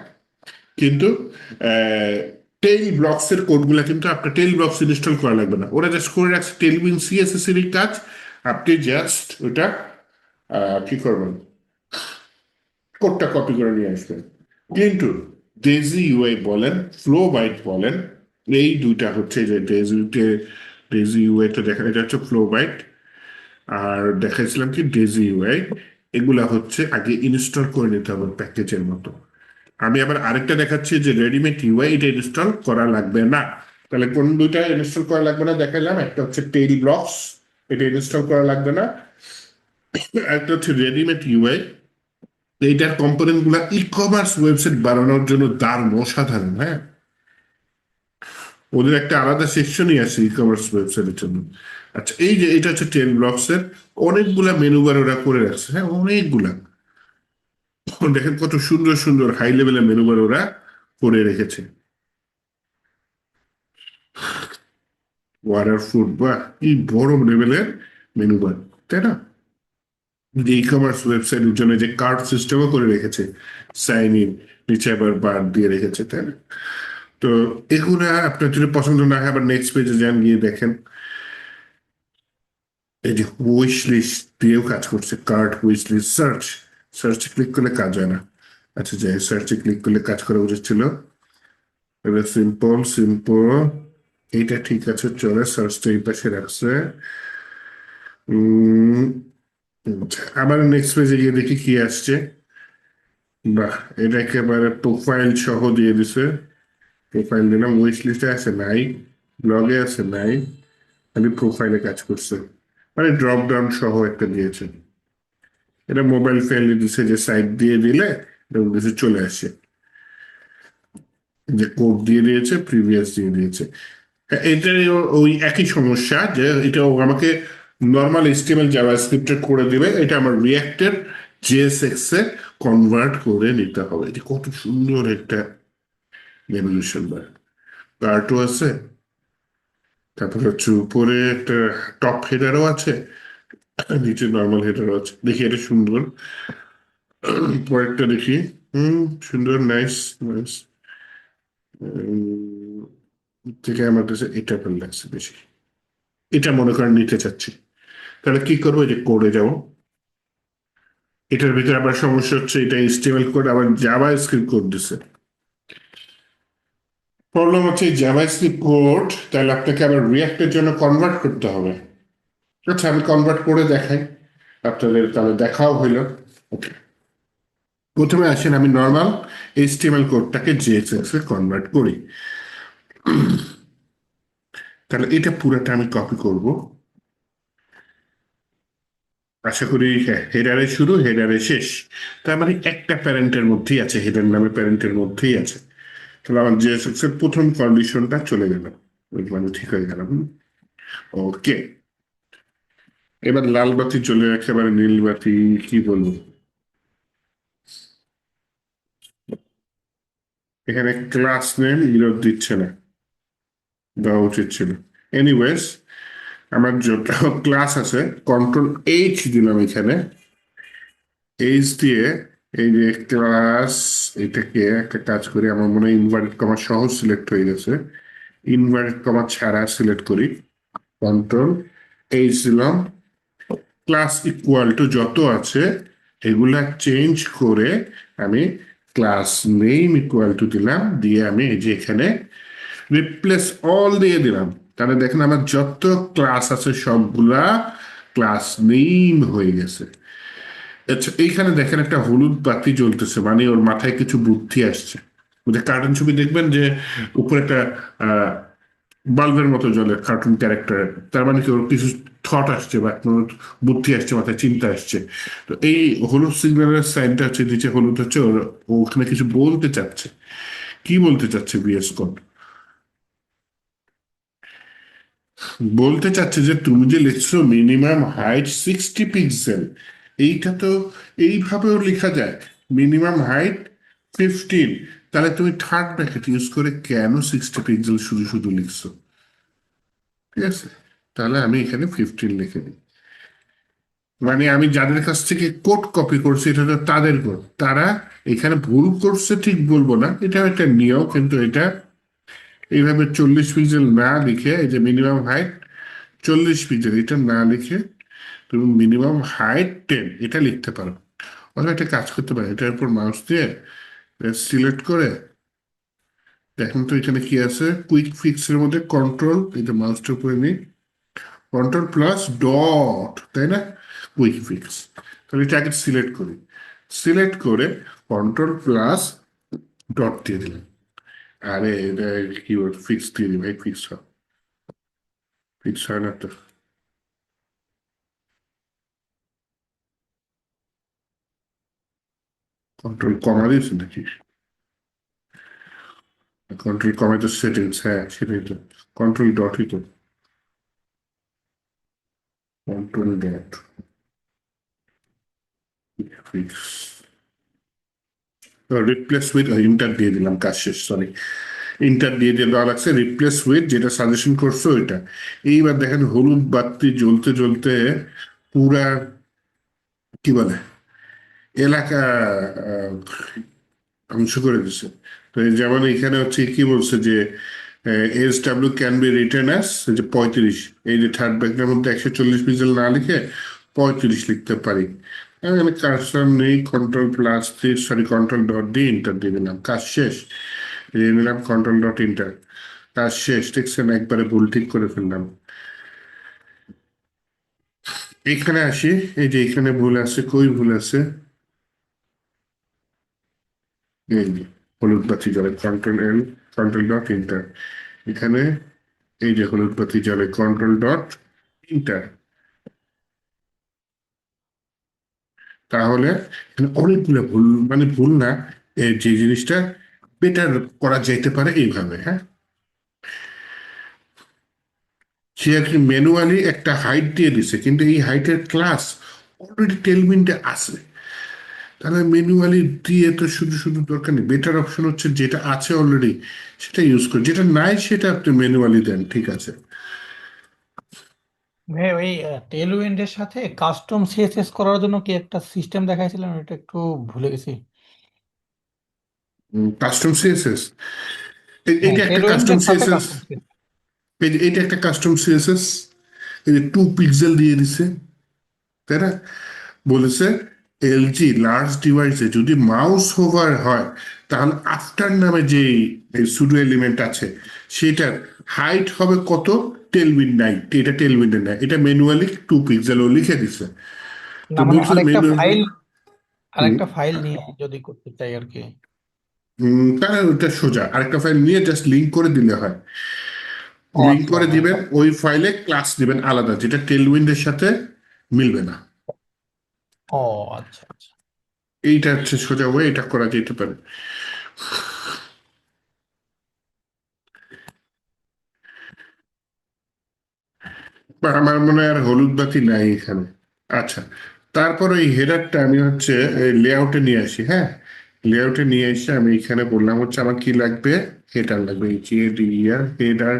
কিন্তু টেইল ব্লকস এর কোডগুলো কিন্তু আপনার টেইল ব্লকস ইনস্টল করা লাগবে না, ওরা জাস্ট করে রাখছে টেলউইন সিএসএস এর কাজ। আপনি জাস্ট ওটা কি করবেন, কোডটা কপি করে নিয়ে আসবেন। কিন্তু ডেজি ইউআই বলেন, ফ্লো বাইট বলেন, এই দুইটা হচ্ছে যে ডেজি ইউআই তো দেখা, এটা হচ্ছে ফ্লো বাইট, আর দেখাইছিলাম কি ডেজি ইউআই, এগুলা হচ্ছে আগে ইনস্টল করে নিতে হবে প্যাকেজের মতো। আমি আবার আরেকটা দেখাচ্ছি যে রেডিমেড ইউআই, এটা ইনস্টল করা লাগবে না। তাহলে কোন দুইটা ইনস্টল করা লাগবে না দেখালাম, একটা হচ্ছে টেইল ব্লকস, এটা ইনস্টল করা লাগবে না। একটা হচ্ছে রেডিমেড ইউআই, এইটার কম্পোনেন্ট গুলা ই কমার্স ওয়েবসাইট বানানোর জন্য দারুণ, অসাধারণ। হ্যাঁ, ওদের একটা আলাদা সেকশনই আছে ই কমার্স ওয়েবসাইটের জন্য। আচ্ছা, এই যে এটা হচ্ছে টেন ব্লকস এর অনেকগুলা মেনু বার ওরা করে রাখছে, হ্যাঁ অনেকগুলা। দেখেন কত সুন্দর সুন্দর হাই লেভেলের মেনু বার ওরা করে রেখেছে। ওয়াটার ফুড বা কি বড় লেভেলের মেনু বার, তাই না? ই কমার্স ওয়েবসাইটের জন্য যে কার্ড সিস্টেমও করে রেখেছে, সাইন ইন, নিচে আবার বার দিয়ে রেখেছে, তাই না? তো এগুলা আপনার যদি পছন্দ না হয়, আবার নেক্সট পেজে যান, গিয়ে দেখেন এই যে উইশ লিস্ট দিয়েও কাজ করছে, কার্ড উইশ লিস্ট, সার্চে ক্লিক করলে কাজ হয় না। আচ্ছা, যাই, সার্চে ক্লিক করলে কাজ করা উচিত ছিল। এটা সিম্পল সিম্পল, এইটা ঠিক আছে, চলে, সার্চটা এই পাশে রাখছে। উম, আবার নেক্সট পেজে গিয়ে দেখি কি আসছে। বাহ, এটা একেবারে প্রোফাইল সহ দিয়ে দিছে। প্রোফাইল দিলাম, উইশ লিস্টে আছে নাই, ব্লগে আছে নাই, খালি প্রোফাইলে কাজ করছে, মানে ড্রপ ডাউন সহ একটা দিয়েছে। এটা মোবাইল ফ্রেন্ডলি দিছে, যে সাইট দিয়ে দিলে এরকম কিছু চলে আসে, যে কোড দিয়ে দিয়েছে, প্রিভিয়াস দিয়ে দিয়েছে। হ্যাঁ, এটার ওই একই সমস্যা, যে এটা ও আমাকে নর্মাল এইচটিএমএল জাভাস্ক্রিপ্টে করে দিবে, এটা আমার রিয়াক্টের জেএসএক্স এ কনভার্ট করে নিতে হবে। যে কত সুন্দর একটা রেভলিউশন বার, কার্টও আছে, তারপরে হচ্ছে উপরে একটা টপ হেডারও আছে, নিচে নর্মাল হেডারও আছে। দেখি এটা সুন্দর, পরেরটা দেখি। হুম, সুন্দর, নাইস নাইস। থেকে আমার কাছে এটা ভালো লাগছে বেশি, এটা মনে করেন নিতে চাচ্ছি। তাহলে কি করবো, যে কোডে যাবো। এটার ভিতরে আবার সমস্যা হচ্ছে, এটা এইচটিএমএল কোড আবার জাভা স্ক্রিপ্ট কোড দিছে। প্রবলেম হচ্ছে জাভা স্ক্রিপ্ট কোড, তাহলে আপনাকে আবার রিয়াক্টের জন্য কনভার্ট করতে হবে। আচ্ছা, আমি কনভার্ট করে দেখাই আপনাদের, তাহলে দেখাও হইলো। ওকে, প্রথমে আসেন, আমি নর্মাল এইচটিএমএল কোডটাকে জেএসএক্স এ কনভার্ট করি। তাহলে এটা পুরোটা আমি কপি করব, আশা করি হ্যাঁ, হেডারে শুরু হেডারে শেষ। তার মানে একটা প্যারেন্টের মধ্যেই আছে, হেডার নামে প্যারেন্টের মধ্যেই আছে। তাহলে আমার জেএসএক্স এর প্রথম কন্ডিশনটা চলে গেল, মানে ঠিক হয়ে গেল। ওকে, এবার লাল বাতি চলে, একেবারে নীল বাতি। কি বলবো, এখানে ক্লাস নেম ইরোর দিচ্ছে না, দেওয়া উচিত ছিল। এনিওয়েজ, আমার যত ক্লাস আছে, কন্ট্রোল এইচ দিলাম এখানে। এইচ দিয়ে এই যে ক্লাস, এটাকে একটা কাজ করি, আমার মনে হয় ইনভার্টেড কমা সহ সিলেক্ট হয়ে গেছে, ইনভার্টেড কমা ছাড়া সিলেক্ট করি। কন্ট্রোল এইচ দিলাম, ক্লাস ইকুয়াল টু যত আছে এগুলা চেঞ্জ করে আমি ক্লাস নেম ইকুয়াল টু দিলাম, দিয়ে আমি এই যে এখানে রিপ্লেস অল দিয়ে দিলাম। তাহলে দেখেন আমার যত ক্লাস আছে সবগুলা ক্লাস নেম হয়ে গেছে। আচ্ছা, এইখানে দেখেন একটা হলুদ বাতি জ্বলতেছে, মানে ওর মাথায় কিছু বুদ্ধি আসছে। ওদের কার্টুন ছবি দেখবেন যে উপরে একটা বাল্বের মতো জ্বলে কার্টুন ক্যারেক্টার, তার মানে কি ওর কিছু থট আসছে বা কোনো বুদ্ধি আসছে, মাথায় চিন্তা আসছে। তো এই হলুদ সিগন্যালের সাইনটা হচ্ছে, নিচে হলুদ হচ্ছে, ও ওখানে কিছু বলতে চাচ্ছে। কি বলতে চাচ্ছে বিএস কোড? বলতে চাচ্ছে যে তুমি যে লিখছো মিনিমাম হাইট 60 পিক্সেল, এইটা তো এইভাবেও লেখা যায়, মিনিমাম হাইট 15। তাহলে তুমি থার্ড ব্র্যাকেট ইউজ করে কেন 60 পিক্সেল শুধু শুধু লিখছো? ঠিক আছে, তাহলে আমি এখানে 15 লিখে দিই। মানে আমি যাদের কাছ থেকে কোড কপি করছি, এটা তো তাদের কোড, তারা এখানে ভুল করছে ঠিক বলবো না, এটা একটা নিয়ম, কিন্তু এটা এইভাবে 40 পিক্সেল না লিখে, এই যে মিনিমাম হাইট 40 পিক্সেল এটা না লিখে তুমি মিনিমাম হাইট 10 এটা লিখতে পারো। অথবা একটা কাজ করতে পারো, এটার উপর মাউস দিয়ে সিলেক্ট করে, দেখুন তো এখানে কি আছে, কুইক ফিক্স এর মধ্যে কন্ট্রোল, এটা মাউসটার উপরে নিই, কন্ট্রোল প্লাস ডট, তাই না, কুইক ফিক্স। তাহলে এটা আগে সিলেক্ট করি, সিলেক্ট করে কন্ট্রোল প্লাস ডট দিয়ে দিলাম। আরে এটা কিবোর্ড ফিক্স দিয়ে দিই ভাই, ফিক্স হয়, ফিক্স হয় না তো। কন্ট্রোল কমা দিয়েছে নাকি? কন্ট্রোল কমা তো সেটিংস, হ্যাঁ সেটাই তো, কন্ট্রোল ডটই তো, control dot fix. Replace with inter দিয়ে দিলাম, কাজ শেষ, সরি। ইন্টার দিয়ে দিয়ে দেওয়া লাগছে, রিপ্লেস উইথ যেটা সাজেশন করছো ওইটা। এইবার দেখেন হলুদ বাতি জ্বলতে জ্বলতে পুরা, কি বলে, এলাকা আহ, ধ্বংস করে দিচ্ছে। তো এই যেমন এখানে হচ্ছে কি বলছে যে S W can be written as, যে 35, এই যে থার্ড ব্র্যাকেটের মধ্যে 140 পিক্সেল না লিখে 35 লিখতে পারি। আমি কার্সর নেই, কন্ট্রোল প্লাস দিয়ে, সরি কন্ট্রোল ডট দিয়ে ইন্টার দিয়ে দিলাম, কাজ শেষ। দিয়ে নিলাম কন্ট্রোল ডট ইন্টার, কাজ শেষ। দেখছেন, একবারে ভুল ঠিক করে ফেললাম। এখানে আসি, এই যে এখানে ভুল আছে, কই ভুল আছে, এই যে হলুদ বাতি জ্বলে, কন্ট্রোল এল, কন্ট্রোল ডট ইন্টার। এখানে এই যে হলুদ বাতি জ্বলে, কন্ট্রোল ডট ইন্টার। তাহলে এখানে অনেকগুলো ভুল, মানে ভুল না, যে জিনিসটা বেটার করা যাইতে পারে এইভাবে, হ্যাঁ। সে আর কি ম্যানুয়ালি একটা হাইট দিয়ে দিছে, কিন্তু এই হাইটের ক্লাস অলরেডি টেলমিন্টে আছে। তাহলে ম্যানুয়ালি দিয়ে তো শুধু শুধু দরকার নেই, বেটার অপশন হচ্ছে যেটা আছে অলরেডি সেটা ইউজ করে, যেটা নাই সেটা আপনি ম্যানুয়ালি দেন, ঠিক আছে। ভাই ওই টেল উইন্ডের সাথে কাস্টম সিএসএস করার জন্য কি একটা সিস্টেম দেখাইছিলাম, এটা একটু ভুলে গেছি। কাস্টম সিএসএস, হ্যাঁ, এইটা একটা টেল কাস্টম উইন্ডের সাথে সিএসএস, কাস্টম সিএসএস। এইটা একটা কাস্টম সিএসএস। এই যে 2 পিক্সেল দিয়ে দিছে, তাই না, বলেছে এলজি লার্জ ডিভাইসে যদি মাউস হোভার হয়, তাহলে আফটার নামে যে সুডো এলিমেন্ট আছে সেটার হাইট হবে কত, টেলউইন 90, এটা টেলউইনের না, এটা ম্যানুয়ালি 2 পিক্সেল ও লিখে দিছে। তো না মানে বলছিল ম্যানুয়ালি, আরেকটা ফাইল নিয়ে যদি করতে চাই আর কি। তাহলে ওটা সোজা আরেকটা ফাইল নিয়ে জাস্ট লিঙ্ক করে দিলে হয়। ও লিঙ্ক আচ্ছা, করে হ্যাঁ। দিবেন, ওই ফাইলে ক্লাস দিবেন আলাদা, যেটা টেলউইন্ডের সাথে মিলবে না। ও আচ্ছা আচ্ছা। এইটা হচ্ছে সোজা ওয়ে, এটা করা যেতে পারে। বা আমার মনে হয় আর হলুদ বাতি নাই এখানে। আচ্ছা, তারপর ওই হেডারটা আমি হচ্ছে লেআউটে নিয়ে আসি, হ্যাঁ। লেআউটে নিয়ে এসে আমি এখানে বললাম হচ্ছে আমার কি লাগবে, হেডার লাগবে, header header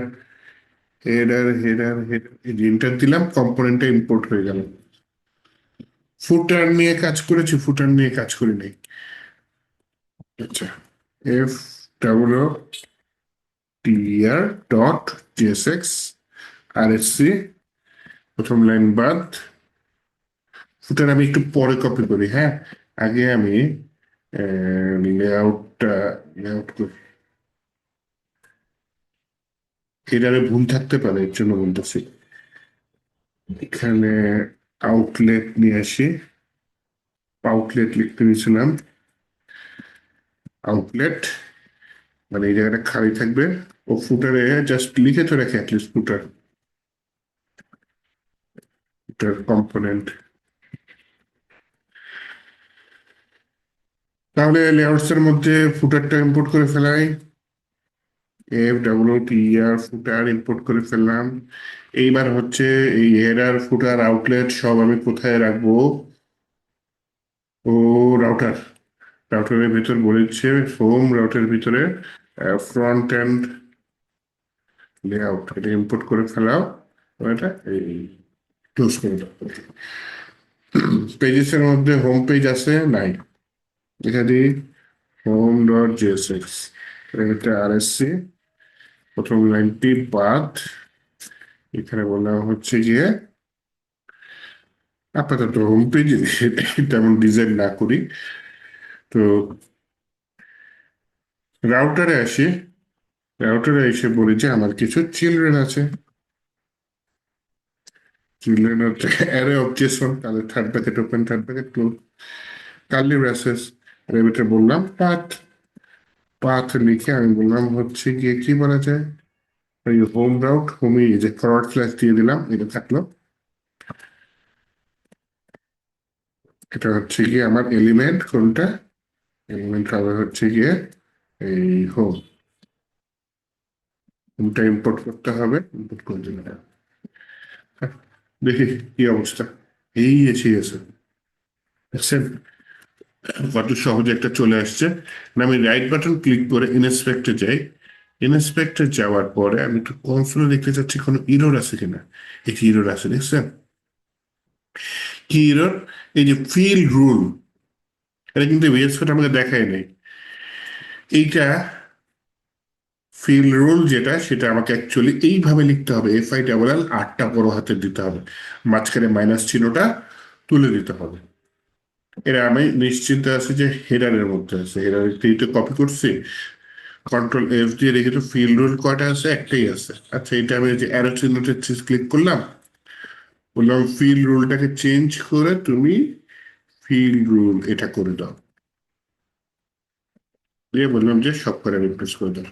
header header header, enter দিলাম, কম্পোনেন্টটা ইম্পোর্ট হয়ে গেল। ফুটার নিয়ে কাজ করেছি, ফুটার নিয়ে কাজ করি নাই। আচ্ছা, F W T R dot JSX আর এস সি, প্রথম লাইন বাদ। ফুটার আমি একটু পরে কপি করি, হ্যাঁ। আগে আমি লেআউটটা লেআউট করি। হেডারে ভুল থাকতে পারে, এর জন্য বলতেছি। এখানে আউটলেট নিয়ে আসি, আউটলেট লিখতে দিয়েছিলাম, আউটলেট মানে এই জায়গাটা খালি থাকবে। ও ফুটারে জাস্ট লিখে তো রাখে অ্যাটলিস্ট, ফুটার ফুটার কম্পোনেন্ট। তাহলে লেআউটস এর মধ্যে ফুটারটা ইম্পোর্ট করে ফেলাই, এফ ডাব্লিউ টি আর ফুটার ইম্পোর্ট করে ফেললাম। এইবার হচ্ছে এই হেডার ফুটার আউটলেট সব আমি কোথায় রাখবো? ও, রাউটার, রাউটারের ভিতর বলেছে হোম, রাউটারের ভিতরে ফ্রন্ট এন্ড লেআউট, এটা ইম্পোর্ট করে ফেলাও। এটা এই ক্লোজ করে দাও। পেজেস এর মধ্যে হোম পেজ আছে নাই, এখানে হোম ডট জেএসএক্স, এটা আরএসসি, প্রথম লাইনটি বাদ। এখানে বললাম হচ্ছে গিয়ে আপাতত হোম পেজ তেমন ডিজাইন না করি। তো রাউটারে আসি, রাউটারে এসে বলি যে আমার কিছু চিলড্রেন আছে। চিলড্রেন হচ্ছে অ্যারে অফ জেসন, তাহলে third bracket open, third bracket close, curly braces. এর ভিতরে বললাম পাথ, পাথ লিখে আমি বললাম হচ্ছে গিয়ে কি বলা যায়, ওই হোম রাউট, হোমে যে ফরওয়ার্ড স্ল্যাশ দিয়ে দিলাম, এটা থাকলো। এটা হচ্ছে গিয়ে আমার এলিমেন্ট কোনটা, এলিমেন্ট হবে হচ্ছে গিয়ে এই হোম, হোমটা ইম্পোর্ট করতে হবে, ইম্পোর্ট করে দিলাম। দেখি কি অবস্থা, এই এসে গেছে, দেখছেন কত সহজে একটা চলে আসছে। না, আমি রাইট বাটন ক্লিক করে ইনস্পেক্টে যাই, ইনস্পেক্টে যাওয়ার পরে আমি একটু কনসোলে দেখতে চাচ্ছি কোনো ইরর আছে কিনা। এই যে ইরর আছে, দেখছেন কি ইরর? এই যে ফিল রুল, এটা কিন্তু ভিএস কোড আমাকে দেখায় নাই। এইটা ফিল রুল যেটা, সেটা আমাকে অ্যাকচুয়ালি এইভাবে লিখতে হবে, FI আটটা বড় হাতের দিতে হবে, মাঝখানে মাইনাস চিহ্নটা তুলে দিতে হবে। এটা আমি নিশ্চিন্ত আছি যে হেডারের মধ্যে আছে, হেডার এইটা কপি করছি, কন্ট্রোল এফ দিয়ে রেখে। তো ফিল রুল কয়টা আছে? একটাই আছে। আচ্ছা, এটা আমি যে অ্যারো চিহ্নটা ক্লিক করলাম, বললাম ফিল রুলটাকে চেঞ্জ করে তুমি ফিল রুল এটা করে দাও, দিয়ে বললাম যে সব করে রিপ্লেস করে দাও।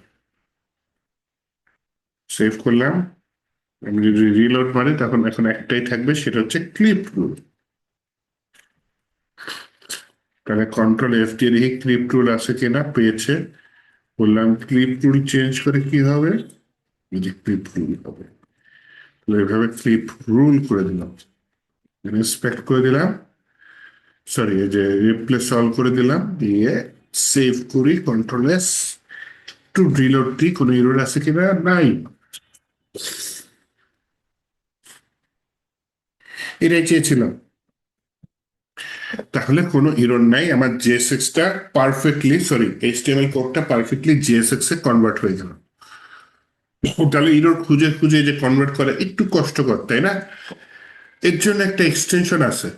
সেভ করলাম। আমি যদি রিলোড মারি তখন এখন একটাই থাকবে, সেটা হচ্ছে ক্লিপ রুল। তাহলে কন্ট্রোল এফ দিয়ে দেখি ক্লিপ রুল আছে কিনা, পেয়েছে। বললাম ক্লিপ রুল চেঞ্জ করে কি হবে, এই যে ক্লিপ রুল হবে। তাহলে এইভাবে ক্লিপ রুল করে দিলাম, ইন্সপেক্ট করে দিলাম, সরি এই যে রিপ্লেস অল করে দিলাম, দিয়ে সেভ করি, কন্ট্রোল এস, একটু রিলোড দিই কোনো এরর আছে কিনা, নাই। এটাই চেয়েছিলাম। তাহলে কোনো এরর নাই, আমার জেএসএক্স টা পারফেক্টলি, সরি এইচটিএমএল কোডটা পারফেক্টলি জেএসএক্স এ কনভার্ট হয়ে গেল। তাহলে এরর খুঁজে খুঁজে যে কনভার্ট করা একটু কষ্টকর, তাই না? এর জন্য একটা এক্সটেনশন আছে,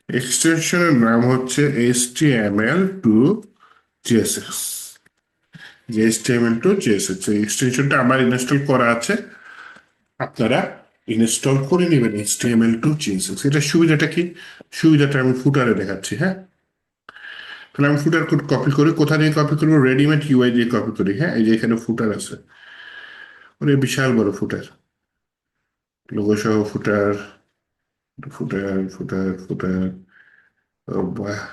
এক্সটেনশনের নাম হচ্ছে HTML2 JSX, HTML2 JSX। এই এক্সটেনশনটা আমার ইনস্টল করা আছে, আপনারা ইনস্টল করে নেবেন HTML2 JSX। এটা সুবিধাটা কি? সুবিধাটা আমি ফুটারে দেখাচ্ছি, হ্যাঁ। তাহলে আমি ফুটার কোড কপি করি, কোথা দিয়ে কপি করবো? রেডিমেড ইউআই দিয়ে কপি করি, হ্যাঁ। এই যে এখানে ফুটার আছে, মানে বিশাল বড় ফুটার, লোগো সহ ফুটার, ফুটার ফুটার ফুটার,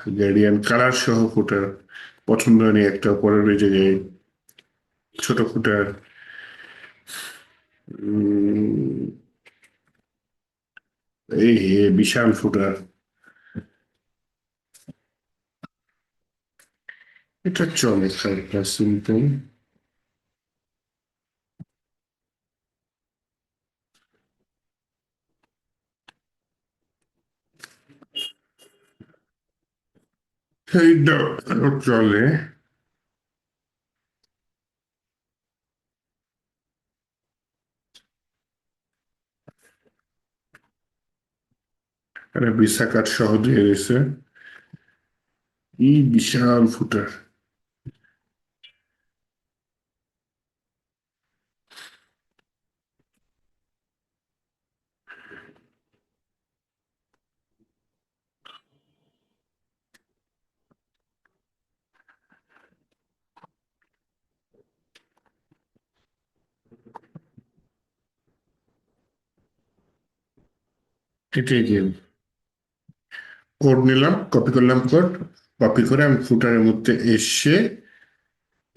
গ্রেডিয়েন্ট কালার সহ ফুটার পছন্দ নেই একটা পরের পেজে যাই ছোট ফুটার এই বিশাল ফুটার এটা চলে হালকা সিম্পল এইটা চলে এটা ভিসা কার্ড সহ দিয়ে দিছে বিশাল ফুটার এটাই গেম কোড নিলাম কপি করলাম কোড কপি করে আমি ফুটারের মধ্যে এসে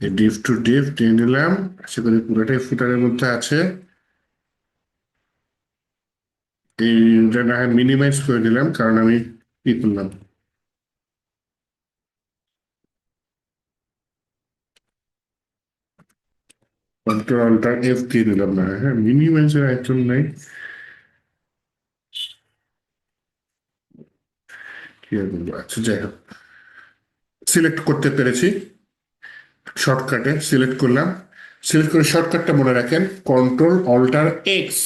ডিভ টু ডিভ দিয়ে নিলাম আশা করি পুরোটাই ফুটারের মধ্যে আছে এইটা না হয় মিনিমাইজ করে দিলাম কারণ আমি কি করলাম কন্ট্রোলটা এফ দিয়ে দিলাম না হ্যাঁ মিনিমাইজের আইটেম নাই কি আর বলবো আচ্ছা যাই হোক সিলেক্ট করতে পেরেছি শর্টকাটে সিলেক্ট করলাম সিলেক্ট করে শর্টকাটটা মনে রাখেন কন্ট্রোল অল্টার এক্স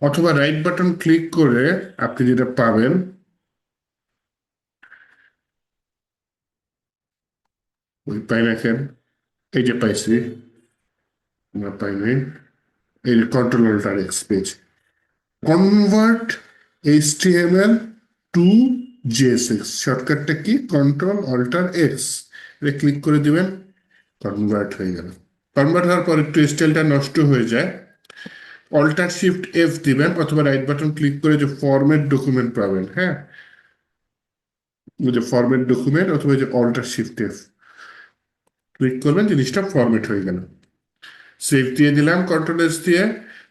অথবা রাইট বাটন ক্লিক করে আপনি যেটা পাবেন ওই পাই রাখেন এই যে পাইছি না পাইনি এই যে control alter X page convert HTML to JSX শর্টকাটটা কি কন্ট্রোল অল্টার এক্স এটা ক্লিক করে দিবেন কনভার্ট হয়ে গেল কনভার্ট হওয়ার পর একটু স্টাইলটা নষ্ট হয়ে যায় অল্টার শিফট এফ দিবেন অথবা রাইট বাটন ক্লিক করে যে ফরম্যাট ডকুমেন্ট পাবেন হ্যাঁ ওই যে ফরম্যাট ডকুমেন্ট অথবা যে অল্টার শিফট এফ ক্লিক করবেন জিনিসটা ফরম্যাট হয়ে গেল সেভ দিয়ে দিলাম কন্ট্রোল এস দিয়ে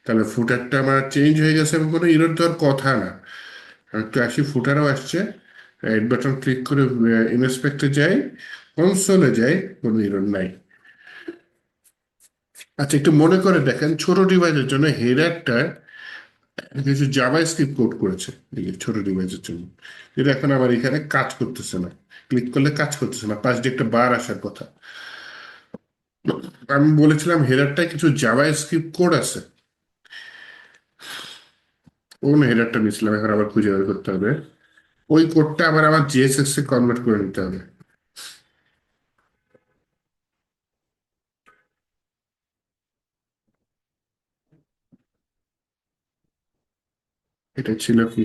তাহলে ফুটারটা আমার চেঞ্জ হয়ে গেছে এবং কোনো ইরর দেওয়ার কথা না একটু আসি ফুটারও আসছে রাইট বাটন ক্লিক করে ইনস্পেক্টে যাই কনসোলে যাই কোনো ইরর নাই আচ্ছা একটু মনে করে দেখেন ছোট ডিভাইসের জন্য হেডারটা কিছু জাভা স্ক্রিপ্ট কোড করেছে এই যে ছোট ডিভাইসের জন্য যেটা এখন আমার এখানে কাজ করতেছে না ক্লিক করলে কাজ করতেছে না পাশ দিয়ে একটা বার আসার কথা আমি বলেছিলাম হেডারটায় কিছু জাভা স্ক্রিপ্ট কোড আছে কোন হেডারটা নিয়েছিলাম এখন আবার খুঁজে বের করতে হবে ওই কোডটা আবার আমার জিএসএক্স এ কনভার্ট করে নিতে হবে এটা ছিল কি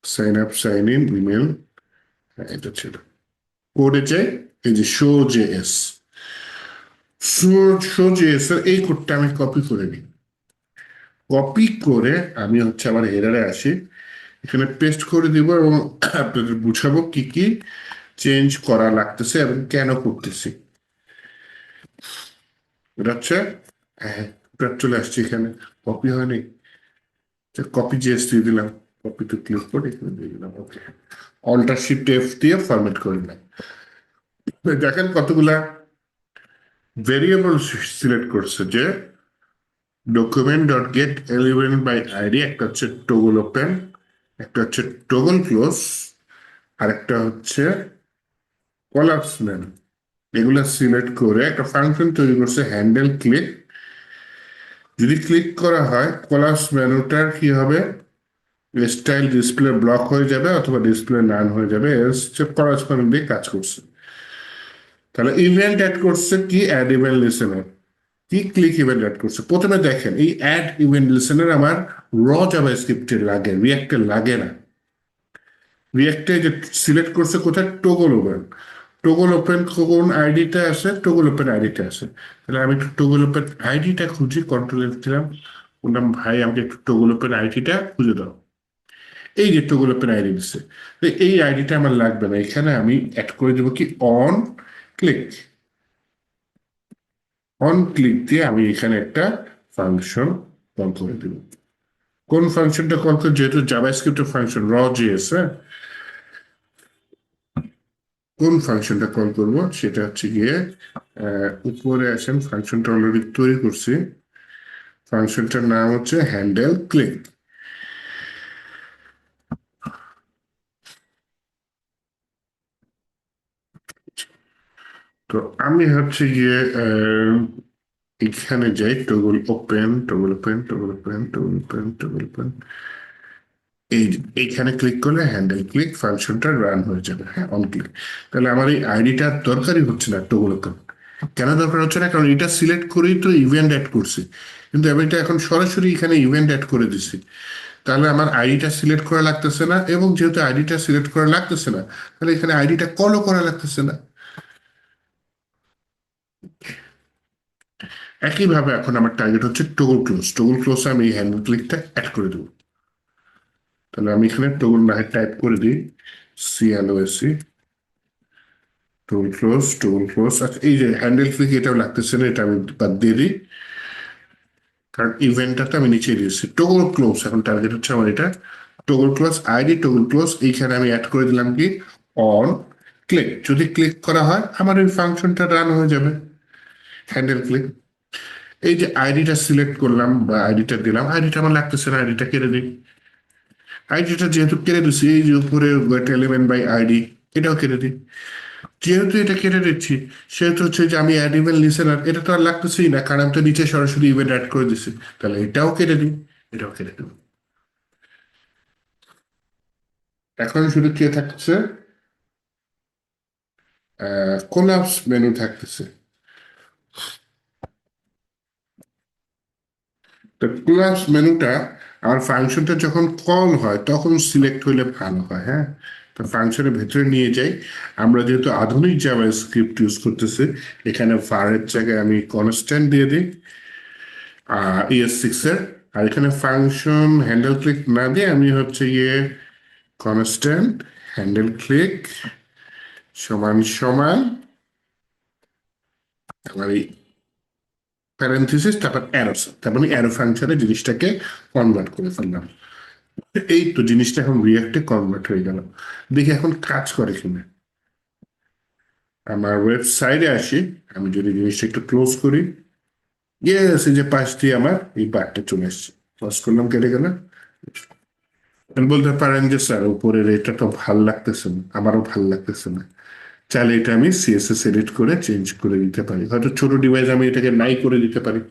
sign up sign in email এটা ছিল কোডে যাই এই যে শো জেএস শো জেএস এর এই কোডটা আমি কপি করে নিই কপি করে আমি হচ্ছে আমার হেডারে আসি এখানে পেস্ট করে দিব এবং আপনাদের বুঝাবো কি কি চেঞ্জ করা লাগতেছে এবং কেন করতেছি এটা হচ্ছে হ্যাঁ এটা চলে আসছে এখানে কপি হয়নি কপি জিএস দিয়ে দিলাম কপি টু ক্লিক করে এখানে দিয়ে দিলাম ওকে অল্টার শিফট এফ দিয়ে ফরম্যাট করে দিলাম দেখেন কতগুলা ভেরিয়েবল সিলেক্ট করছে যে document dot get element by ID একটা হচ্ছে টগল ওপেন একটা হচ্ছে টগল ক্লোজ আর একটা হচ্ছে কলাপস মেনু এগুলা সিলেক্ট করে একটা ফাংশন তৈরি করছে হ্যান্ডেল ক্লিক যদি ক্লিক করা হয় কলাপস মেনুটার কি হবে স্টাইল ডিসপ্লে ব্লক হয়ে যাবে অথবা ডিসপ্লে নান হয়ে যাবে করাসপন্ডিং দিয়ে কাজ করছে তাহলে ইভেন্ট অ্যাড করছে কি অ্যাড ইভেন্ট লিসেনার কি ক্লিক ইভেন্ট অ্যাড করছে প্রথমে দেখেন এই অ্যাড ইভেন্ট লিসেনার আমার র জাভাস্ক্রিপ্টে লাগে রিয়াক্টে লাগে না রিয়াক্টে যে সিলেক্ট করছে কোথায় টগল ওপেন কোন আইডিটা আছে টগল ওপেন আইডিটা আছে তাহলে আমি একটু টগল ওপেন আইডিটা খুঁজি কন্ট্রোল দিলাম বললাম ভাই আমাকে একটু টগল ওপেন আইডিটা খুঁজে দাও এই যে টগল ওপেন আইডি দিচ্ছে, তো এই আইডিটা আমার লাগবে না, এখানে আমি অ্যাড করে দেবো কি অন ক্লিক। অন ক্লিক দিয়ে আমি এখানে একটা ফাংশন কল করে দেব। কোন ফাংশনটা কল করে, যেহেতু জাভাস্ক্রিপ্টের ফাংশন র জিএস, হ্যাঁ, কোন ফাংশনটা কল করব সেটা হচ্ছে গিয়ে উপরে আসেন, ফাংশনটা অলরেডি তৈরি করছি, ফাংশনটার নাম হচ্ছে হ্যান্ডেল ক্লিক। তো আমি হচ্ছে গিয়ে এখানে যাই, toggle open, toggle open, toggle open, toggle open, toggle open, এইখানে ক্লিক করলে হ্যান্ডেল ক্লিক ফাংশনটা রান হয়ে যাবে, হ্যাঁ, অন ক্লিক। তাহলে আমার এই আইডিটা দরকারই হচ্ছে না টগল ওপেন। কেন দরকার হচ্ছে না? কারণ এটা সিলেক্ট করেই তো ইভেন্ট অ্যাড করছি, কিন্তু আমি এটা এখন সরাসরি এখানে ইভেন্ট অ্যাড করে দিছি। তাহলে আমার আইডিটা সিলেক্ট করা লাগতেছে না, এবং যেহেতু আইডিটা সিলেক্ট করা লাগতেছে না, তাহলে এখানে আইডিটা কলও করা লাগতেছে না। একইভাবে এখন আমার টার্গেট হচ্ছে টগল ক্লোজ। টগল ক্লোজ আমি এই হ্যান্ডেল ক্লিকটা অ্যাড করে দেবো। তাহলে আমি এখানে টগল না টাইপ করে দিই, CLOSC, toggle close, toggle close. আচ্ছা, এই যে হ্যান্ডেল ক্লিক এটাও লাগতেছে না, এটা আমি বাদ দিয়ে দিই, কারণ ইভেন্টটা আমি নিচে দিয়েছি। টগল ক্লোজ এখন টার্গেট হচ্ছে আমার এটা, toggle close ID, toggle close, এইখানে আমি অ্যাড করে দিলাম কি অন ক্লিক। যদি ক্লিক করা হয় আমার ওই ফাংশনটা রান হয়ে যাবে, হ্যান্ডেল ক্লিক। এই যে আইডিটা সিলেক্ট করলাম বা আইডিটা দিলাম, আইডিটা আমার লাগতেছে না, আইডিটা কেটে দিই। আইডিটা যেহেতু কেটে দিচ্ছি, এই যে উপরে গেট এলিমেন্ট বাই আইডি, এটাও কেটে দিই। যেহেতু এটা কেটে দিচ্ছি, সেহেতু হচ্ছে যে আমি অ্যাড ইভেন্ট লিসেনার, এটা তো আর লাগতেছেই না, কারণ আমি তো নিচে সরাসরি ইভেন্ট অ্যাড করে দিচ্ছি। তাহলে এটাও কেটে দিই, এটাও কেটে দেবো। এখন শুধু কে থাকছে, কোলাপস মেনু থাকতেছে। তো কোলাপস মেনুটা আর ফাংশনটা যখন কল হয় তখন সিলেক্ট হইলে ভালো হয়, হ্যাঁ। তো ফাংশনের ভেতরে নিয়ে যাই। আমরা যেহেতু আধুনিক জাভাস্ক্রিপ্ট ইউজ করতেছি, এখানে ভারের জায়গায় আমি কনস্ট্যান্ট দিয়ে দিই ES6 এর। আর এখানে ফাংশন হ্যান্ডেল ক্লিক না দিয়ে আমি হচ্ছে গিয়ে কনস্ট্যান্ট হ্যান্ডেল ক্লিক সমান সমান আমার এই প্যারেন্থেসিস, তারপর অ্যারোস, তারপর আমি অ্যারো ফাংশনে জিনিসটাকে কনভার্ট করে ফেললাম। এই তো জিনিসটা এখন রিয়াক্টে কনভার্ট হয়ে গেল। দেখি এখন কাজ করে কিনা। আমার ওয়েবসাইটে আসি, আমি যদি জিনিসটা একটু ক্লোজ করি, ইয়েস, এই যে পাশ দিয়ে আমার এই বারটা চলে আসছে, ক্লোজ করলাম, কেটে গেল। আপনি বলতে পারেন যে স্যার উপরের এটা তো ভাল লাগতেছে না, আমারও ভাল লাগতেছে না, চাইলে এটা আমি CSS এডিট করে চেঞ্জ করে দিতে পারি, হয়তো ছোট ডিভাইস আমি এটাকে নাই করে দিতে পারি।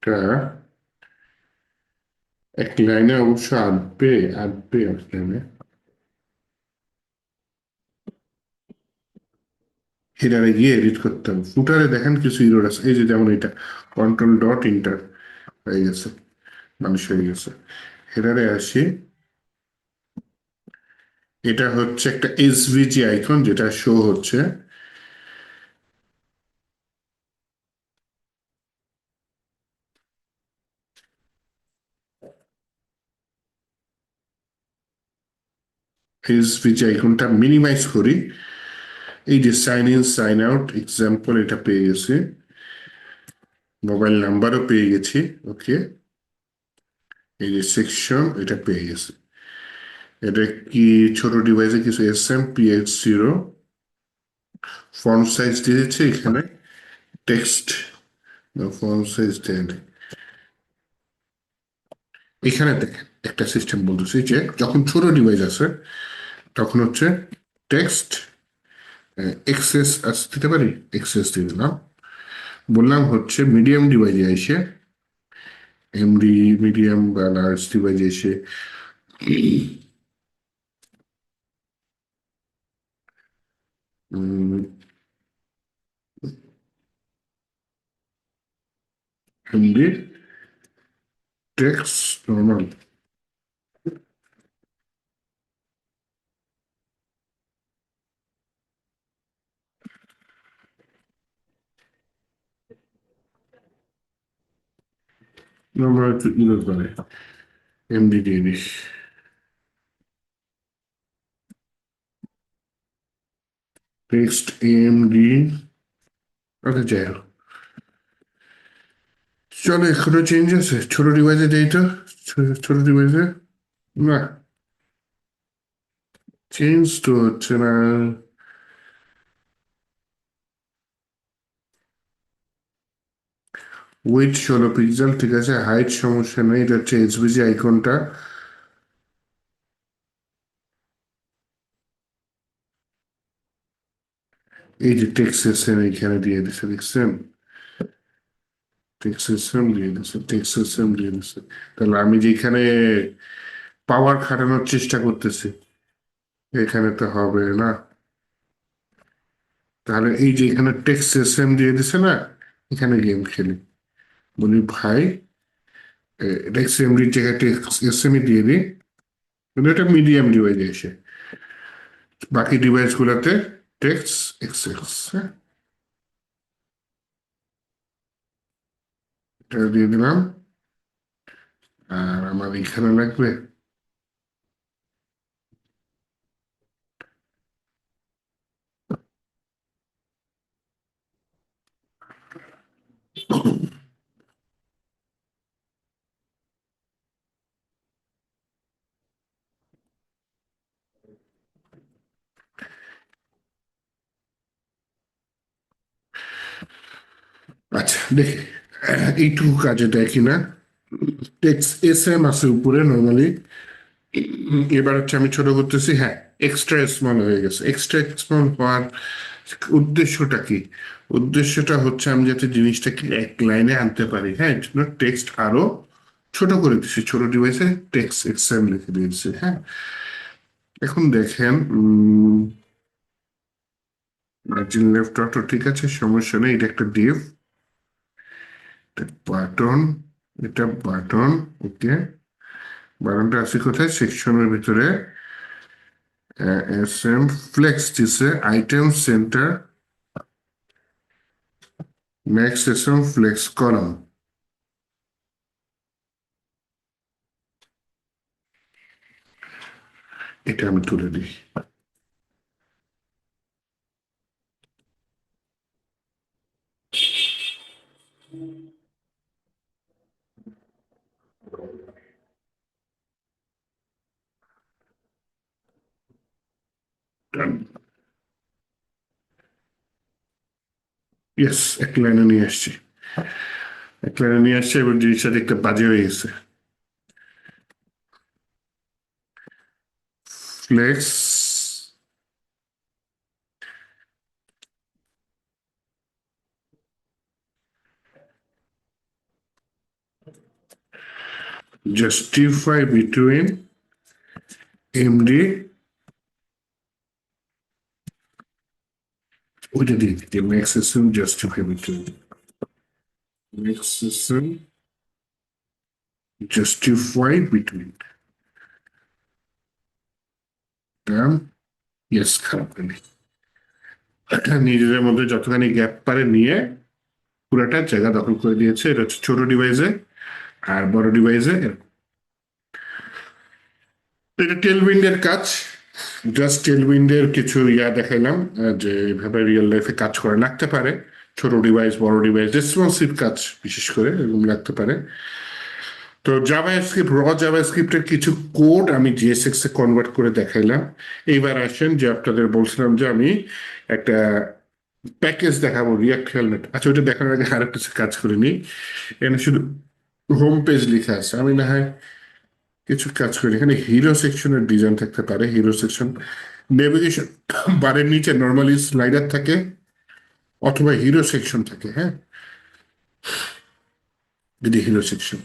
এটা এক লাইনে অবশ্য আসবে, আসবে এক লাইনে। হেডারে গিয়ে এডিট করতে হবে, ফুটারে দেখেন কিছু ইরর আছে, এই যে যেমন এটা কন্ট্রোল ডট ইন্টার হয়ে গেছে, মানুষ হয়ে গেছে। হেডারে আসি, এটা হচ্ছে একটা SVG আইকন যেটা শো হচ্ছে। SVG আইকনটা মিনিমাইজ করি, এই যে sign in sign out example এটা পেয়ে গেছি, মোবাইল নাম্বারও পেয়ে গেছি, ওকে। এই যে সেকশন এটা পেয়ে গেছে। এটা কি ছোট ডিভাইসে কিছু SMPX0 ফন্ট সাইজ দিয়েছে এখানে, টেক্সট ফন্ট সাইজ দেন। এখানে দেখেন একটা সিস্টেম বলতেছি যে যখন ছোট ডিভাইস আছে তখন হচ্ছে টেক্সট এক্সেস দিতে পারি, এক্সেস দিয়ে দিলাম। বললাম হচ্ছে মিডিয়াম ডিভাইসে এসে, এমডি মিডিয়াম বা লার্জ ডিভাইসে এসে এমডি টেক্সট নর্মাল। নর্মাল একটু ইউজ করে এমডি দিয়ে দিস। Text MD. ওকে, যাই হোক, চলো এখনো চেঞ্জ আছে ছোট ডিভাইসে দেই তো। ছোট ডিভাইসে না, চেঞ্জ তো হচ্ছে না। উইথ 16 পিক্সেল, ঠিক আছে। হাইট সমস্যা নেই, এটা হচ্ছে এইচবিজি আইকনটা। এই যে টেক্সট সিস্টেম এইখানে দিয়ে দিছে, দেখছেন? টেক্সট সিস্টেম দিয়ে দিছে, টেক্সট সিস্টেম দিয়ে দিছে। তাহলে আমি যেখানে পাওয়ার খাটানোর চেষ্টা করতেছি, এখানে তো হবে না। তাহলে এই যে এখানে টেক্সট সিস্টেম দিয়ে দিছে না, এখানে গেম খেলি, বলি ভাই টেক্সট এমডির জায়গায় টেক্সট এসএমই দিয়ে দিই, কিন্তু এটা মিডিয়াম ডিভাইসে এসে বাকি ডিভাইস গুলাতে টেক্সট এক্সএক্স। হ্যাঁ, এটা দিয়ে দিলাম। আর আমার এখানে লাগবে আচ্ছা দেখি এইটুকু কাজে দেয় কিনা। টেক্সট এস এম আছে উপরে নর্মালি। এবার হচ্ছে আমি ছোট করতেছি, হ্যাঁ এক্সট্রা স্মল হয়ে গেছে। এক্সট্রা স্মল হওয়ার উদ্দেশ্যটা কি? উদ্দেশ্যটা হচ্ছে আমি যাতে জিনিসটাকে এক লাইনে আনতে পারি, হ্যাঁ, এর জন্য টেক্সট আরো ছোট করে দিচ্ছি, ছোট ডিভাইসে টেক্সট এক্সএম লিখে দিয়েছি। হ্যাঁ, এখন দেখেন মার্জিন লেফট অটো ঠিক আছে, সমস্যা নেই। এটা একটা ডিভ, বাটন, এটা বাটন। ওকে, বাটনটা আছে কোথায়? সেকশনের ভিতরে। এস এম ফ্লেক্স দিছে, item centre, next S M flex column. এটা আমি তুলে দিই। ইয়েস, এক লাইনে নিয়ে আসছি। এক লাইনে নিয়ে আসছি, এবার জিনিসটা দেখতে বাজে হয়ে গেছে। ফ্লেক্স, জাস্টিফাই বিটুইন এমডি, ওইটা দিয়ে দিতে max system justify between max system justify between term. Yes, খারাপ নেই। নিজেদের মধ্যে যতখানি গ্যাপ পারে নিয়ে পুরাটা জায়গা দখল করে দিয়েছে। এটা হচ্ছে ছোট ডিভাইসে, আর বড় ডিভাইসে এটা টেলউইন্ডের কাজ। জাস্ট টেলউইন্ডের কিছু দেখাইলাম, যে এভাবে রিয়েল লাইফে কাজ করে লাগতে পারে। ছোট ডিভাইস, বড় ডিভাইস, রেসপন্সিভ কাজ বিশেষ করে এরকম লাগতে পারে। তো জাভাস্ক্রিপ্ট, জাভাস্ক্রিপ্টের কিছু কোড আমি জিএসএক্স এ কনভার্ট করে দেখাইলাম। এইবার আসেন যে আপনাদের বলছিলাম যে আমি একটা প্যাকেজ দেখাবো, রিয়াক্ট হেলমেট। আচ্ছা, ওইটা দেখানোর আগে আরো কিছু কাজ করে নিই। এখানে শুধু হোম পেজ লেখা আছে, আমি না হয় কিছু কাজ করি। এখানে হিরো সেকশনের ডিজাইন থাকতে পারে। হিরো সেকশন নেভিগেশন বারের নিচে নর্মালি স্লাইডার থাকে, অথবা হিরো সেকশন থাকে। হ্যাঁ, যদি হিরো সেকশন,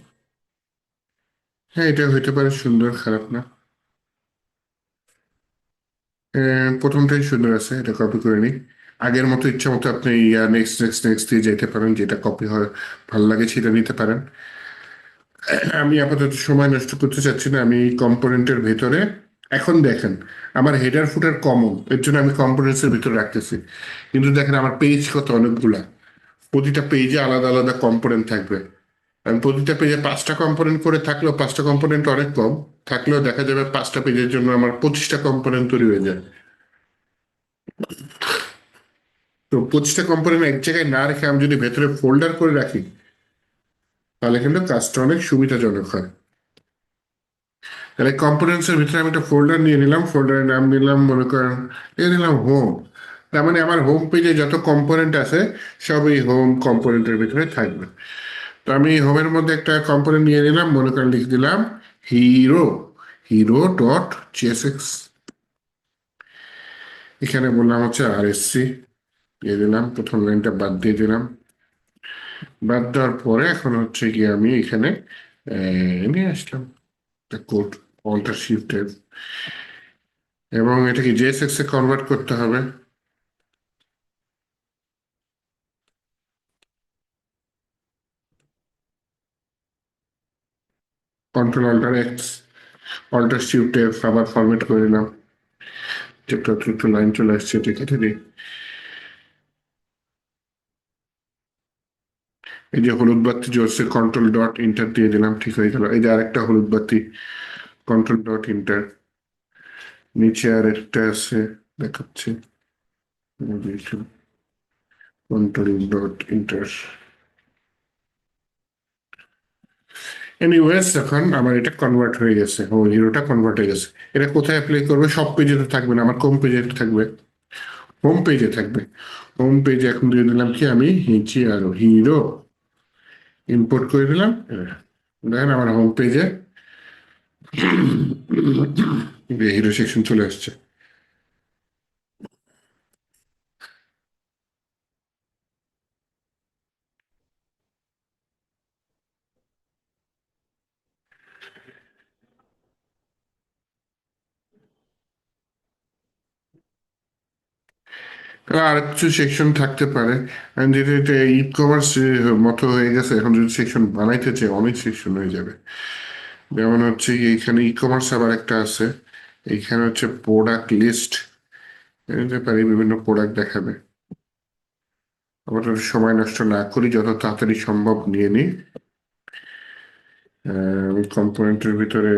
হ্যাঁ এটা হইতে পারে সুন্দর, খারাপ না। প্রথমটাই সুন্দর আছে, এটা কপি করে নিই। আগের মতো ইচ্ছা মতো আপনি নেক্সট নেক্সট নেক্সট দিয়ে যেতে পারেন, যেটা কপি হয় ভালো লাগে সেটা নিতে পারেন। আমি আপাতত সময় নষ্ট করতে চাচ্ছি না, আমি কম্পোনেন্টের ভেতরে এখন দেখেন আমার হেডার ফুটার কমন, এর জন্য আমি কম্পোনেন্টসের ভিতরে রাখতেছি। কিন্তু দেখেন আমার পেজ কত অনেকগুলা, প্রতিটা পেজে আলাদা আলাদা কম্পোনেন্ট থাকবে। আমি প্রতিটা পেজে 5টা কম্পোনেন্ট করে থাকলেও 5টা কম্পোনেন্ট অনেক কম, থাকলেও দেখা যাবে 5টা পেজের জন্য আমার 25টা কম্পোনেন্ট তৈরি হয়ে যায়। তো 25টা কম্পোনেন্ট এক জায়গায় না রেখে আমি যদি ভেতরে ফোল্ডার করে রাখি, তাহলে কিন্তু কাজটা অনেক সুবিধাজনক হয়। তাহলে কম্পোনেন্টস এর ভিতরে আমি একটা ফোল্ডার নিয়ে নিলাম, ফোল্ডারের নাম নিলাম মনে করেন, এই নিলাম হোম। তার মানে আমার হোম পেজে যত কম্পোনেন্ট আছে সব এই হোম কম্পোনেন্টের ভিতরে থাকবে। তো আমি হোমের মধ্যে একটা কম্পোনেন্ট নিয়ে নিলাম, মনে করেন লিখে দিলাম হিরো, হিরো ডট জিএসএক্স। এখানে বললাম হচ্ছে আরএসসি দিয়ে দিলাম, প্রথম লাইনটা বাদ দিয়ে দিলাম। বাদ দেওয়ার পরে এখন হচ্ছে গিয়ে আমি এখানে নিয়ে আসলাম কোড, অল্টার শিফট, এবং এটাকে জেএসএক্স এ কনভার্ট করতে হবে। Control alter X, alter shift F, আবার ফরম্যাট করে নিলাম। একটা একটু লাইন চলে আসছে, এটা কেটে দিই। এই যে হলুদ বাতি জ্বলছে, কন্ট্রোল ডট ইন্টার দিয়ে দিলাম, ঠিক হয়ে গেল। এই যে আরেকটা হলুদ বাতি, কন্ট্রোল ডট ইন্টার। নিচে আর একটা আছে দেখাচ্ছে, কন্ট্রোল ডট ইন্টার। এনিওয়েজ এখন আমার এটা কনভার্ট হয়ে গেছে, ও হিরোটা কনভার্ট হয়ে গেছে। এটা কোথায় অ্যাপ্লাই করবে? সব পেজে তো থাকবে না, আমার কোন পেজে থাকবে? হোম পেজে থাকবে। হোম পেজে এখন দিয়ে দিলাম কি আমি, হিচি আর হিরো ইম্পোর্ট করে দিলাম। দেখেন আমার হোম পেজে হিরো সেকশন চলে আসছে। আর কিছু সেকশন থাকতে পারে, and যেটা এটা ই কমার্স মতো হয়ে গেছে, এখন যদি সেকশন বানাইতে চাই অনেক সেকশন হয়ে যাবে। যেমন হচ্ছে এইখানে ই কমার্স আবার একটা আছে, এইখানে হচ্ছে প্রোডাক্ট লিস্ট, নিতে পারি বিভিন্ন প্রোডাক্ট দেখাবে। আবার সময় নষ্ট না করি, যত তাড়াতাড়ি সম্ভব নিয়ে নিই। আমি কম্পোনেন্টের ভিতরে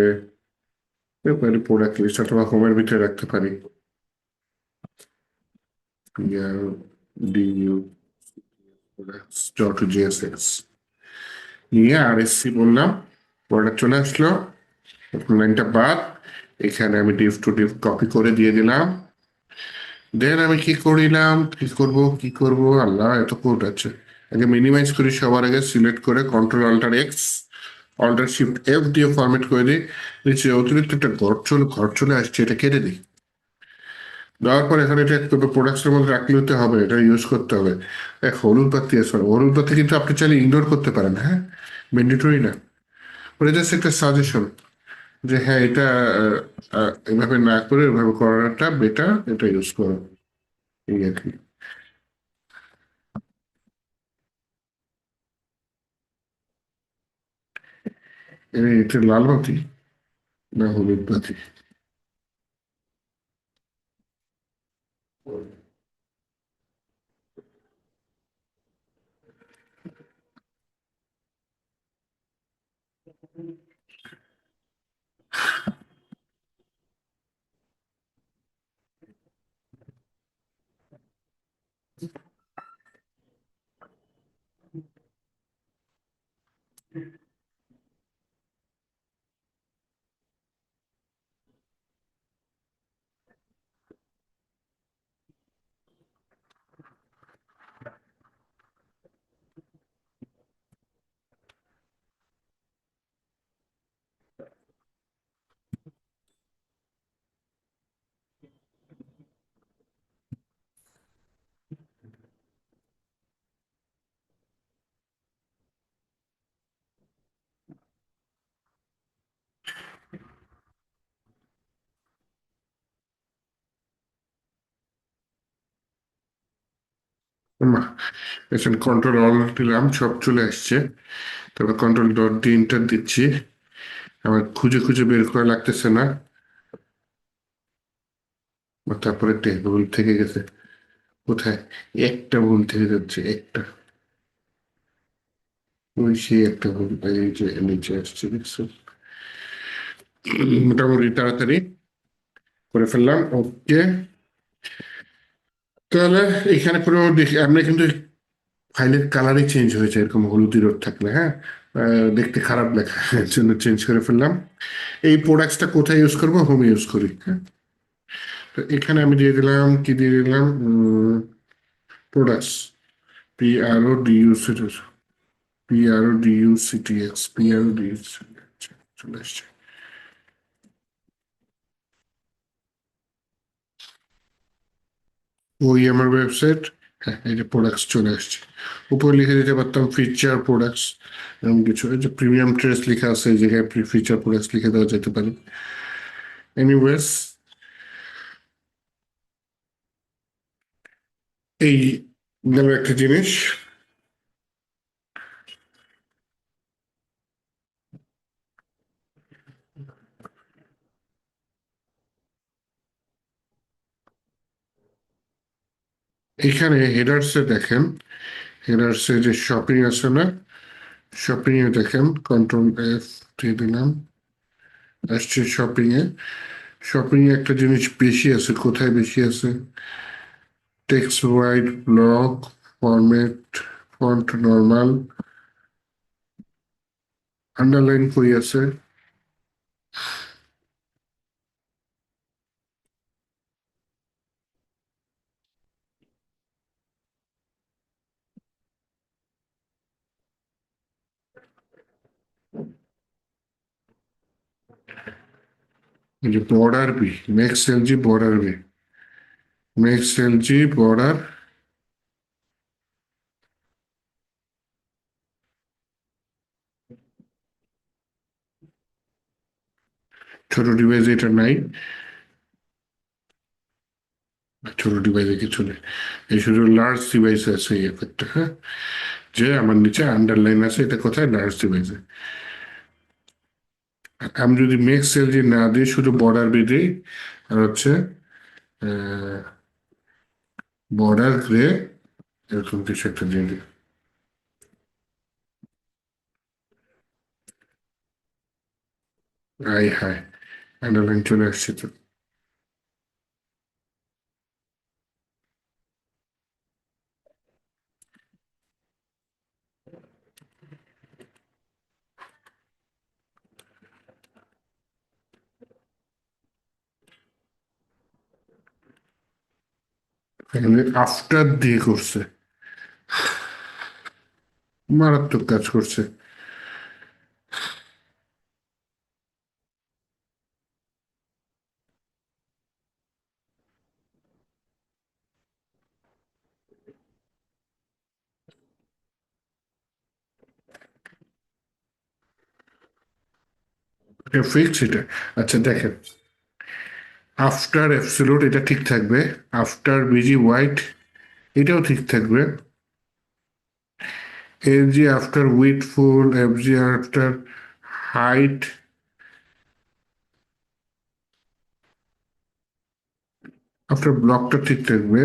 প্রোডাক্ট লিস্ট অথবা হোমের ভিতরে রাখতে পারি। products.jsx নিয়ে আরএসসি বললাম, প্রোডাক্ট চলে আসলো। লাইনটা বাদ, এখানে আমি ডিফ টু ডিফ কপি করে দিয়ে দিলাম। দেন আমি কি করিলাম, কি করব আল্লাহ, এত কোড আছে। আগে মিনিমাইজ করি, সবার আগে সিলেক্ট করে control alter X, alter shift F দিয়ে ফরম্যাট করে দিই। নিচে অতিরিক্ত একটা ঘর চলে আসছে, এটা কেটে দিই। দেওয়ার পর এখানে এটা প্রোডাক্টের মধ্যে রাখলে হতে হবে, এটা ইউজ করতে হবে। হলুদ বাতি আছে, হলুদ বাতি কিন্তু আপনি চাইলে ইগনোর করতে পারেন, হ্যাঁ, ম্যান্ডেটরি না। ওটা জাস্ট একটা সাজেশন যে হ্যাঁ এটা এভাবে না করে এভাবে করাটা বেটার, এটা ইউজ করো, এই আর কি। এটা লাল বাতি না হলুদ বাতি? এখানে কন্ট্রোল অল দিলাম, সব চলে আসছে। তারপর কন্ট্রোল ডট দিয়ে এন্টার দিচ্ছি। আমার খুঁজে খুঁজে বের করা লাগতেছে না। তারপরে ভুল থেকে গেছে কোথায়, একটা ভুল থেকে যাচ্ছে, একটা ওই সেই একটা ভুল, এই যে নিচে আসছে দেখছো। মোটামুটি তাড়াতাড়ি করে ফেললাম, ওকে। তাহলে এখানে কোনো আমরা কিন্তু ফাইলের কালারই চেঞ্জ হয়েছে, এরকম হলুদি রোড থাকলে, হ্যাঁ, দেখতে খারাপ লেখা, এর জন্য চেঞ্জ করে ফেললাম। এই প্রোডাক্টসটা কোথায় ইউজ করবো, হোমে ইউজ করি, হ্যাঁ। তো এখানে আমি দিয়ে দিলাম, কি দিয়ে দিলাম, প্রোডাক্টস, PRODUCT, PRODUCTX চলে আসছে। ওই আমার ওয়েবসাইট, হ্যাঁ, এই যে প্রোডাক্টস চলে আসছে। উপরে লিখে দিতে পারতাম ফিচার প্রোডাক্টস, এরকম কিছু। এই যে প্রিমিয়াম ট্রেস লেখা আছে, এই জায়গায় ফিচার প্রোডাক্টস লিখে দেওয়া যেতে পারে। এনিওয়েজ, এই গেল একটা জিনিস। এখানে হেডার্সে দেখেন, হেডার্সে যে শপিং আছে না, শপিং এ দেখেন, কন্ট্রোল F দিয়ে দিলাম, আসছে শপিং এ। শপিং এ একটা জিনিস বেশি আছে, কোথায় বেশি আছে, text wide block format, font normal, underline কই আছে, এই যে border B, max LG border B, max LG border, ছোট ডিভাইস এটা নাই, ছোট ডিভাইসে কিছু নেই, এই শুধু লার্জ ডিভাইসে আছে এই এফেক্টটা, হ্যাঁ। যে আমার নিচে আন্ডারলাইন আছে, এটা কোথায়, লার্জ ডিভাইসে। আমি যদি মেক্স এলজি না দিই, শুধু বর্ডার বি দিই, আর হচ্ছে বর্ডার গ্রে, এরকম কিছু একটা দিয়ে দিই, আই হাই, আন্ডারলাইন চলে আসছে তো। এখানে আফটার দিয়ে করছে, মারাত্মক কাজ করছে। ফিক্স এটা। আচ্ছা দেখেন, আফটার অ্যাবসলিউট এটা ঠিক থাকবে, আফটার বিজি হোয়াইট এটাও ঠিক থাকবে, LG after with full, FG after height, after ব্লকটা ঠিক থাকবে।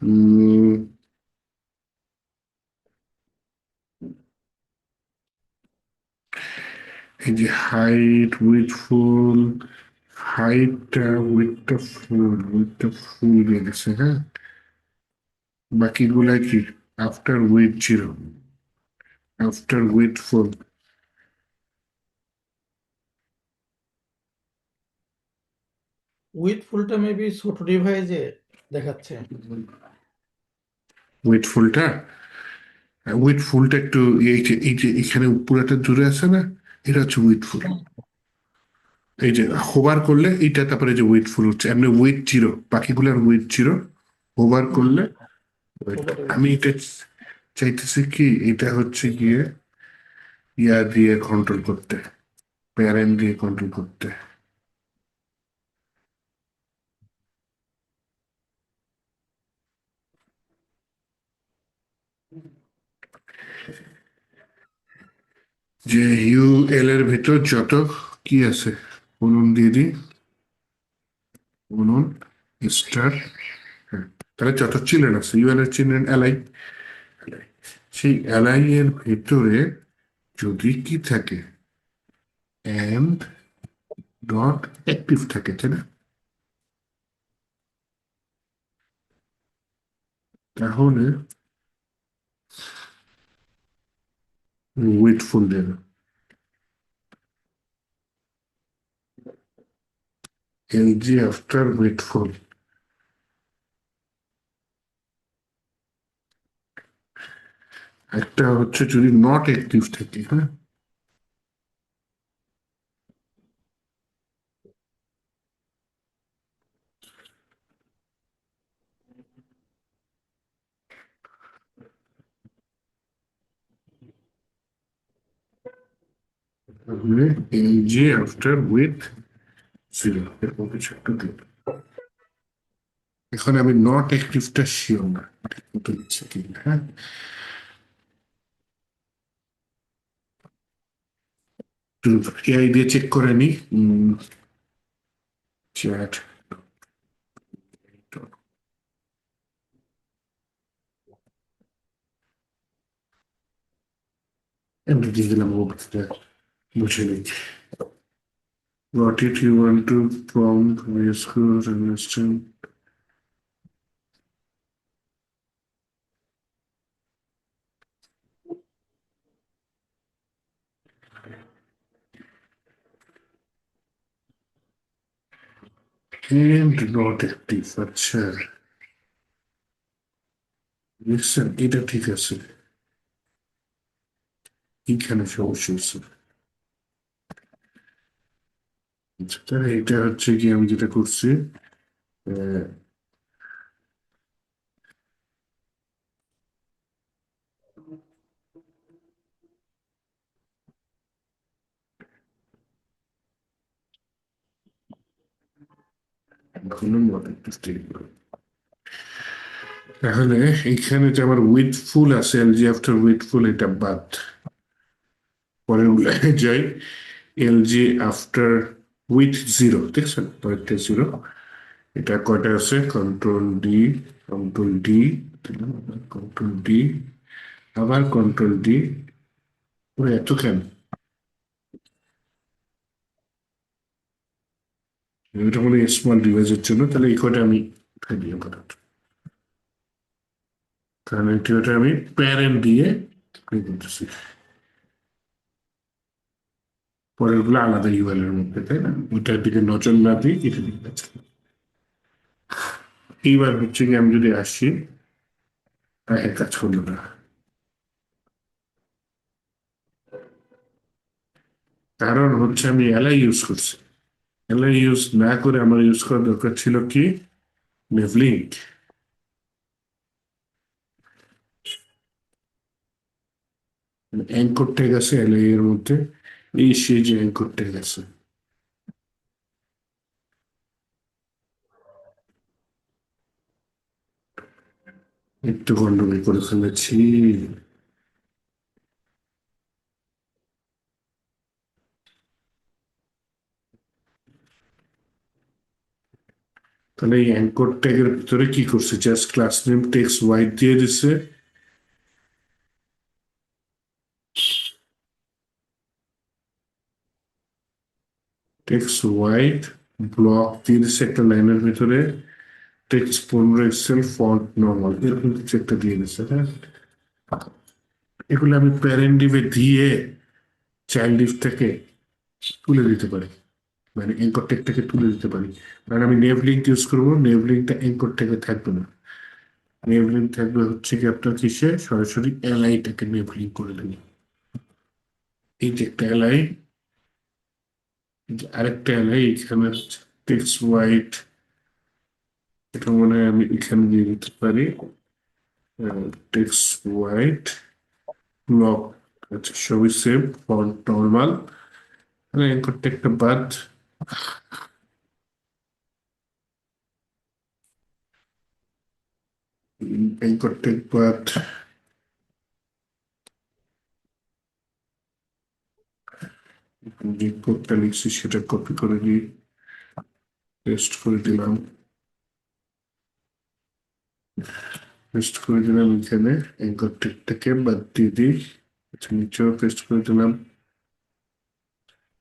উম, এই যে হাইট উইথফুল, হাইটটা উইথটা ফুল দিয়ে গেছে, হ্যাঁ। বাকিগুলা কি, after with zero, after with full, with ফুলটা মেবি ছোট ডিভাইসে দেখাচ্ছে। উইথফুলটা, উইথফুলটা একটু, এই যে এখানে পুরাটা জুড়ে আছে না, এটা হচ্ছে উইথফুল। এই যে হোভার করলে এইটা, তারপরে যে উইথফুল হচ্ছে, এমনি উইথ জিরো, বাকিগুলোর উইথ জিরো, হোভার করলে আমি এটা চাইতেছি কি, এটা হচ্ছে গিয়ে ইয়া দিয়ে কন্ট্রোল করতে, প্যারেন্ট দিয়ে কন্ট্রোল করতে। যে ইউএল এর ভেতর যত কি আছে গুণন দিয়ে দিই, গুণন স্টার। হ্যাঁ, তাহলে যত চিলড্রেন আছে ইউএল এর চিলড্রেন এলআই, সেই এলআই এর ভেতরে যদি কি থাকে এন্ড ডট অ্যাক্টিভ থাকে, তাই না? তাহলে ওয়েটফুল দেবে, এলজি আফটার ওয়েটফুল। একটা হচ্ছে যদি নট অ্যাক্টিভ থাকে, হ্যাঁ, তাহলে এলজি আফটার উইথ জিরো এরকম কিছু একটা দিবে। এখন আমি নট অ্যাক্টিভটা শিওর না ঠিক মতো দিচ্ছে কি, হ্যাঁ। এআই দিয়ে চেক করে নি। চ্যাট এমনি দিয়ে দিলাম, ও বুঝে নিই। What if you want to prompt VS Code understand? And not active, আচ্ছা দেখছেন, এটা ঠিক আছে, এইখানে সমস্যা হচ্ছে। আচ্ছা, তাহলে এটা হচ্ছে কি আমি যেটা করছি, আহ, এখনো not active take করে। তাহলে এইখানে যে আমার উইথ ফুল আছে, এলজি আফটার উইথ ফুল, এটা বাদ। পরে যাই এলজি আফটার উইথ জিরো, দেখছেন পরেরটা জিরো। এটা কয়টা আছে, control D, control D, control D, আবার কন্ট্রোল ডি। ওরে এত কেন, এটা মনে হয় স্মল ডিভাইসের জন্য, তাহলে এই কয়টা আমি উঠাই দিই আপাতত। কারণ এটা আমি প্যারেন্ট দিয়ে প্লে করতেছি, পরের গুলো আলাদা ইউএল এর মধ্যে, তাই না? ওইটার দিকে নজর না দিই, এটা দিকে কাজ করি। এইবার হচ্ছে কি আমি যদি আসি, এক কাজ করলো না, কারণ হচ্ছে আমি এলআই ইউজ করছি। এলআই ইউজ না করে আমার ইউজ করা দরকার ছিল কি, নেভলিঙ্ক। অ্যাঙ্কর ট্যাগ আছে এলআই এর মধ্যে, এই সেই যে অ্যাঙ্কর ট্যাগ আছে। একটু গন্ডগোল করে ফেলেছি। তাহলে এই অ্যাঙ্কর ট্যাগের ভিতরে কি করছে, just class name text white দিয়ে দিছে, টেক্সট হোয়াইট ব্লক দিয়ে দিছে একটা লাইনের ভিতরে, টেক্সট 15 পিক্সেল ফন্ট নর্মাল, এরকম কিছু একটা দিয়ে দিছে, হ্যাঁ। এগুলো আমি প্যারেন্ট ডিভে দিয়ে চাইল্ড ডিভ থেকে তুলে দিতে পারি, মানে অ্যাঙ্কর ট্যাগটাকে তুলে দিতে পারি। কারণ আমি নেভ লিঙ্ক ইউজ করবো, নেভ লিঙ্কটা অ্যাঙ্কর ট্যাগে থাকবে না। নেভ লিঙ্ক থাকবে হচ্ছে কি আপনার কিসে, সরাসরি এলআইটাকে নেভ লিঙ্ক করে দেবে। এই যে একটা এলআই, আরেকটা এলআই এখানে টেক্সট হোয়াইট, এটা মনে হয় আমি এখানে দিয়ে দিতে পারি, টেক্সট হোয়াইট ব্লক। আচ্ছা, সবই সেম, ফন্ট নর্মাল, তাহলে অ্যাঙ্কর ট্যাগটা বাদ। অ্যাঙ্কর ট্যাগ বাদ, যে কোডটা লিখছি সেটা কপি করে দিই, পেস্ট করে দিলাম, এখানে অ্যাঙ্কর টেকটাকে বাদ দিয়ে দিই। আচ্ছা, নিচেও পেস্ট করে দিলাম,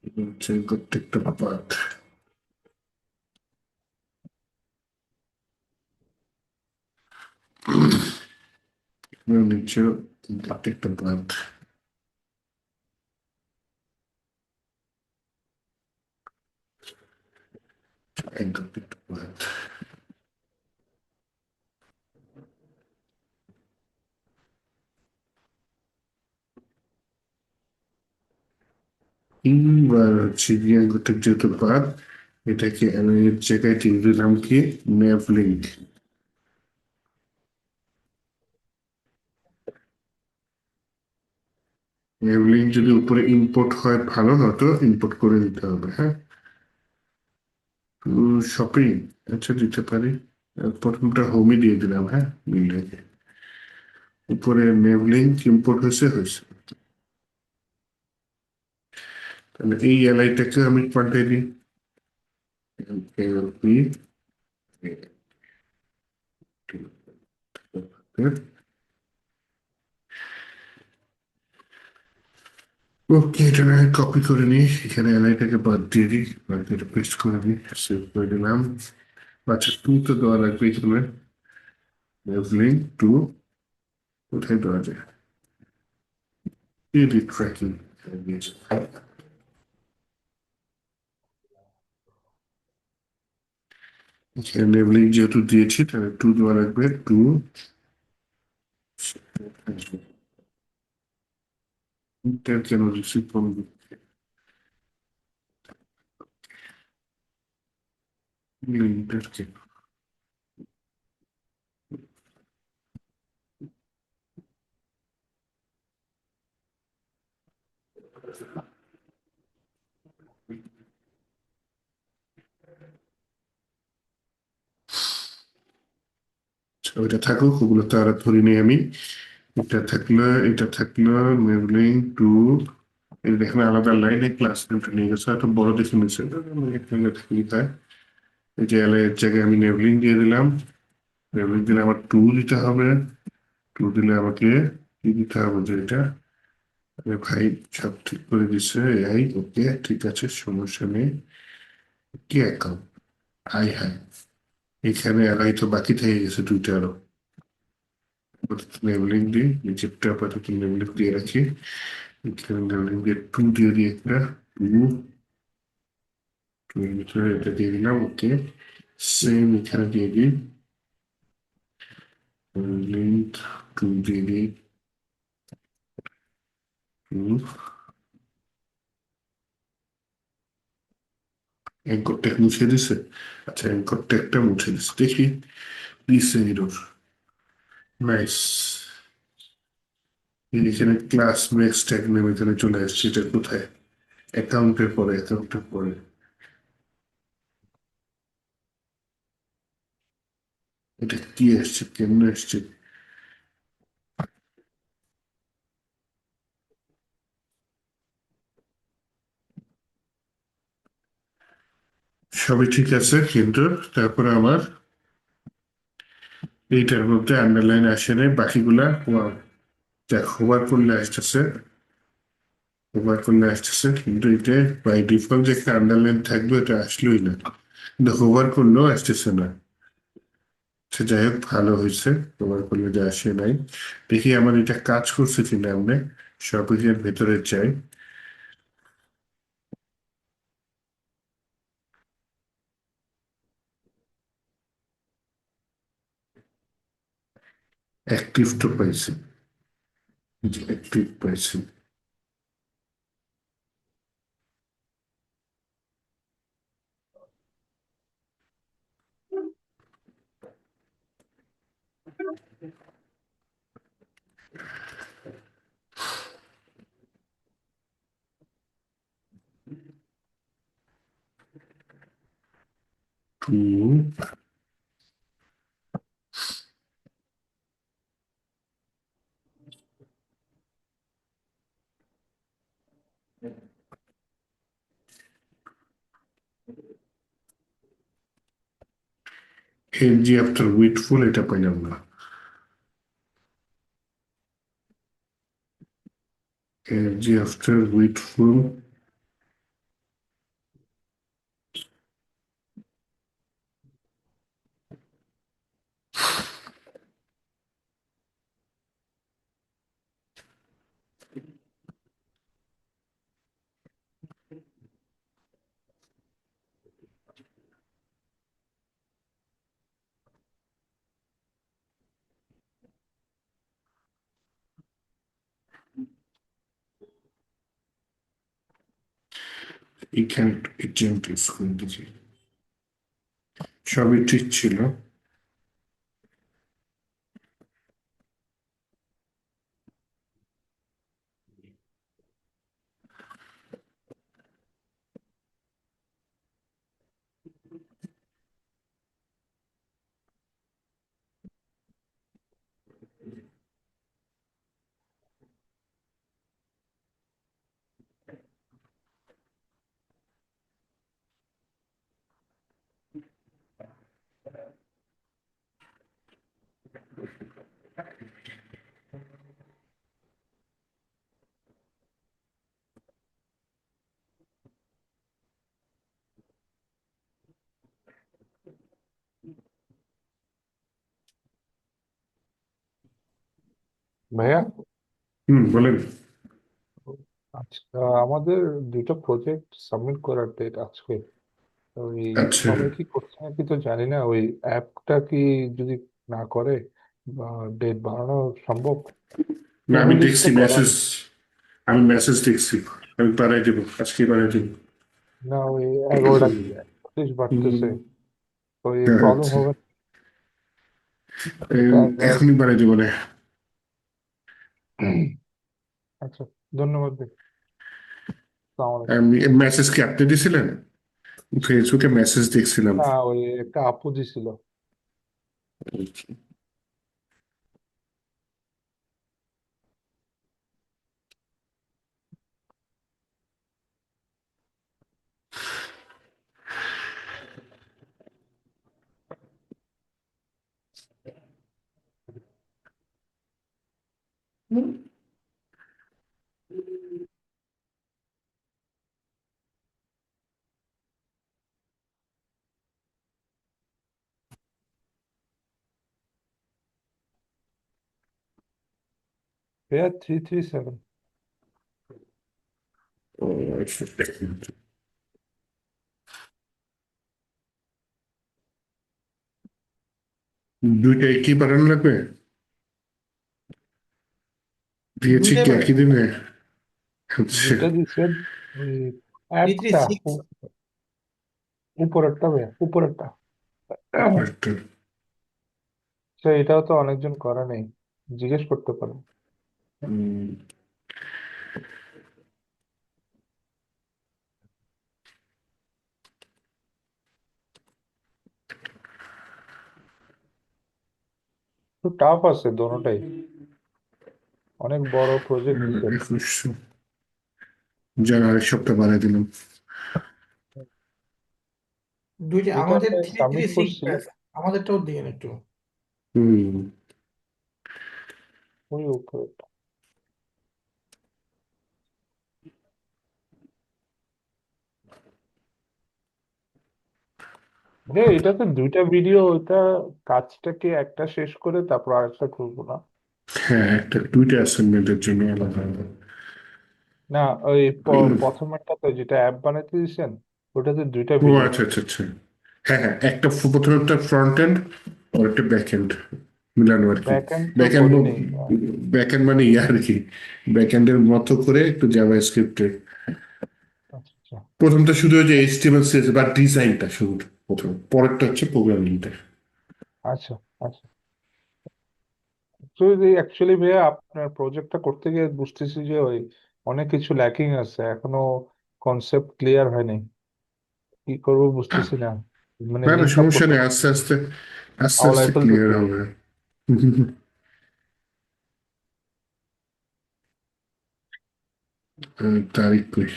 হচ্ছে অ্যাঙ্কর টেকটা বাদ, নিচেও অ্যাঙ্কর টেকটা বাদ, অ্যাঙ্কর টেকটা বাদ। এইবার হচ্ছে গিয়ে অ্যাঙ্কর টেক যেহেতু বাদ, এটাকে আমি এর জায়গায় দিয়ে দিলাম কি ন্যাভ লিঙ্ক। ন্যাভ লিঙ্ক যদি উপরে ইম্পোর্ট হয় ভালো হতো, ইম্পোর্ট করে দিতে হবে। হ্যাঁ, শপিং, আচ্ছা দিতে পারি। প্রথমটা হোমই দিয়ে দিলাম, হ্যাঁ মিলে উপরে নেভ লিঙ্ক ইম্পোর্ট হয়েছে। তাহলে এই এলআইটাকে আমি পাল্টে দিই, এলপি ওকে, এটা আমি কপি করে নিই, এখানে এলআইটাকে বাদ দিয়ে দিই, বাদ দিয়ে পেস্ট করে দিই, সেভ করে দিলাম। আচ্ছা, টু তো দেওয়া লাগবে এখানে, নেভ লিঙ্ক টু কোথায় দেওয়া যায়, এডিট ট্র্যাকিং, এখানে নেভ লিঙ্ক যেহেতু দিয়েছি তাহলে টু দেওয়া লাগবে, টু কেন রিসিভ করবো, লিঙ্কটাকে ওইটা থাকুক, ওগুলো তো আর ধরি নেই আমি। এটা থাকলো মেবলিং টু, এখানে আলাদা লাইনে ক্লাস নেমটা নিয়ে গেছে, এত বড় দেখে নিচ্ছে, এখানে লিখায় এই যে এল এর জায়গায় আমি নেবলিং দিয়ে দিলাম, নেবলিং দিলে আমার টু দিতে হবে, টু দিলে আমাকে কি দিতে হবে, যে এটা আরে ভাই সব ঠিক করে দিচ্ছে এআই, ওকে ঠিক আছে, সমস্যা নেই। কি অ্যাকাউন্ট, হাই হাই, এখানে এলাই তো বাকি থেকে গেছে দুইটা আরো, লেবেলিং দিই, নিচেরটা আপাতত লেবেলিং দিয়ে রাখি, এখানে লেবেলিং দিয়ে টু দিয়ে দিই একটা, টু, টু এর ভিতরে এটা দিয়ে দিলাম, ওকে সেম এখানে দিয়ে দিই, লিঙ্ক টু দিয়ে দিই, টু অ্যাঙ্কর ট্যাগ মুছে দিছে। আচ্ছা, অ্যাঙ্কর ট্যাগটা মুছে দিছে, দেখি দিছে এরর, নাইস। এখানে ক্লাস মেক্স ট্যাগ নেম এখানে চলে আসছে, এটা কোথায়, অ্যাকাউন্টের পরে এটা কি আসছে, কেমনে আসছে, সবই ঠিক আছে, কিন্তু তারপরে আমার এইটার মধ্যে আন্ডারলাইন আসে নাই, বাকিগুলা দেখ হোভার করলে আসতেছে, কিন্তু এটা বাই ডিফল্ট যে একটা আন্ডারলাইন থাকবে এটা আসলোই না, কিন্তু হোভার করলেও আসতেছে না। সে যাই হোক, ভালো হয়েছে, হোভার করলে যে আসে নাই। দেখি আমার এটা কাজ করছে কিনা, আমরা সবকিছুর ভেতরে যাই, অ্যাক্টিভ তো পাইছি, অ্যাক্টিভ পাইছি। টু, এজি আফটার উইটফুল এটা পাইলাম না। এজি আফটার উইটফুল এখান এজেন্ট স্কুল দিয়েছি, সবই ঠিক ছিল। ভাইয়া, বলেন। আচ্ছা, আমাদের দুটো প্রজেক্ট সাবমিট করার ডেট আজকে। ওই আচ্ছা, সবাই কি করছে নাকি তো জানি না, ওই অ্যাপটা কি যদি না করে বা ডেট বাড়ানো সম্ভব? টু না ডু আমি লিস্ট তো দেখছি করা মেসেজ, আমি মেসেজ দেখছি, আমি পাঠাই দেবো, আজকে পাঠাই দেবো। না, ওই 11টা 40 বাড়তেছে, ওই প্রবলেম আচ্ছা, হবে না? এটা একবার এখনই পাঠাই দেবো না। আচ্ছা, ধন্যবাদ ভাই। আসসালামু আলাইকুম। আমি মেসেজ কি আপনি দিছিলেন? ফেসবুকে মেসেজ দেখছিলাম। না, ওই একটা আপু দিছিল। ভাইয়া 337। ও, আচ্ছা। দুইটাই কি পাঠানো লাগবে? দিয়েছি দুইটাই কি পাঠাই। একই দিনে? আচ্ছা, দুইটা দিছে। ওই থ্রি থ্রি অ্যাপটা সিক্স উপরেরটা ভাইয়া, উপরেরটা। একটা। তো এটাও তো অনেকজন করে নেই, জিজ্ঞেস করতে পারো। উম, তো টাফ আছে দোনোটাই, অনেক বড় প্রজেক্ট দিছে। 2100, যার আরেক সপ্তাহ বাড়াই দিলাম। দুইটা যেটা আমাদের আমরা থ্রি থ্রি সাবমিট সিক্স করছি আমাদেরটাও দিন একটু। হুম, ওই উপরে। এটাতে দুইটা ভিডিও, ওইটা কাজটাকে একটা শেষ করে তারপর আরেকটা করবো না? হ্যাঁ, একটা দুইটা অ্যাসাইনমেন্টের জন্য আলাদা আলাদা। না, ওই প্রথমেরটাতে যেটা অ্যাপ বানাইতে দিয়েছেন, ওটাতে দুইটা ও ভিডিও। আচ্ছা আচ্ছা আচ্ছা। হ্যাঁ হ্যাঁ, একটা প্রথমে একটা ফ্রন্ট এন্ড আর একটা ব্যাক এন্ড মিলানো আর কি। ব্যাক এন্ড তো ব্যাক এন্ড, করিনি। ব্যাক এন্ড মানে ইয়ে আর কি, ব্যাক এন্ডের মতো করে একটু জাভা স্ক্রিপ্টের। আচ্ছা আচ্ছা প্রথমটা শুধু ওই যে এইচটিএমএল সিএসএস বা ডিজাইনটা শুধু প্রথম, পরেরটা হচ্ছে প্রোগ্রামিংটা। আচ্ছা আচ্ছা। তো অ্যাকচুয়ালি ভাইয়া আপনার প্রজেক্টটা করতে গিয়ে বুঝতেছি যে ওই অনেক কিছু ল্যাকিং আছে এখনো, কনসেপ্ট ক্লিয়ার হয়নি, কি করবো বুঝতেছি না। মানে না না, লিঙ্ক আপ সমস্যা করতে নেই, আস্তে পারতেছি না, আস্তে আস্তে আওলায় আস্তে ক্লিয়ার ফেলতেছি। হবে। তারিখ কই?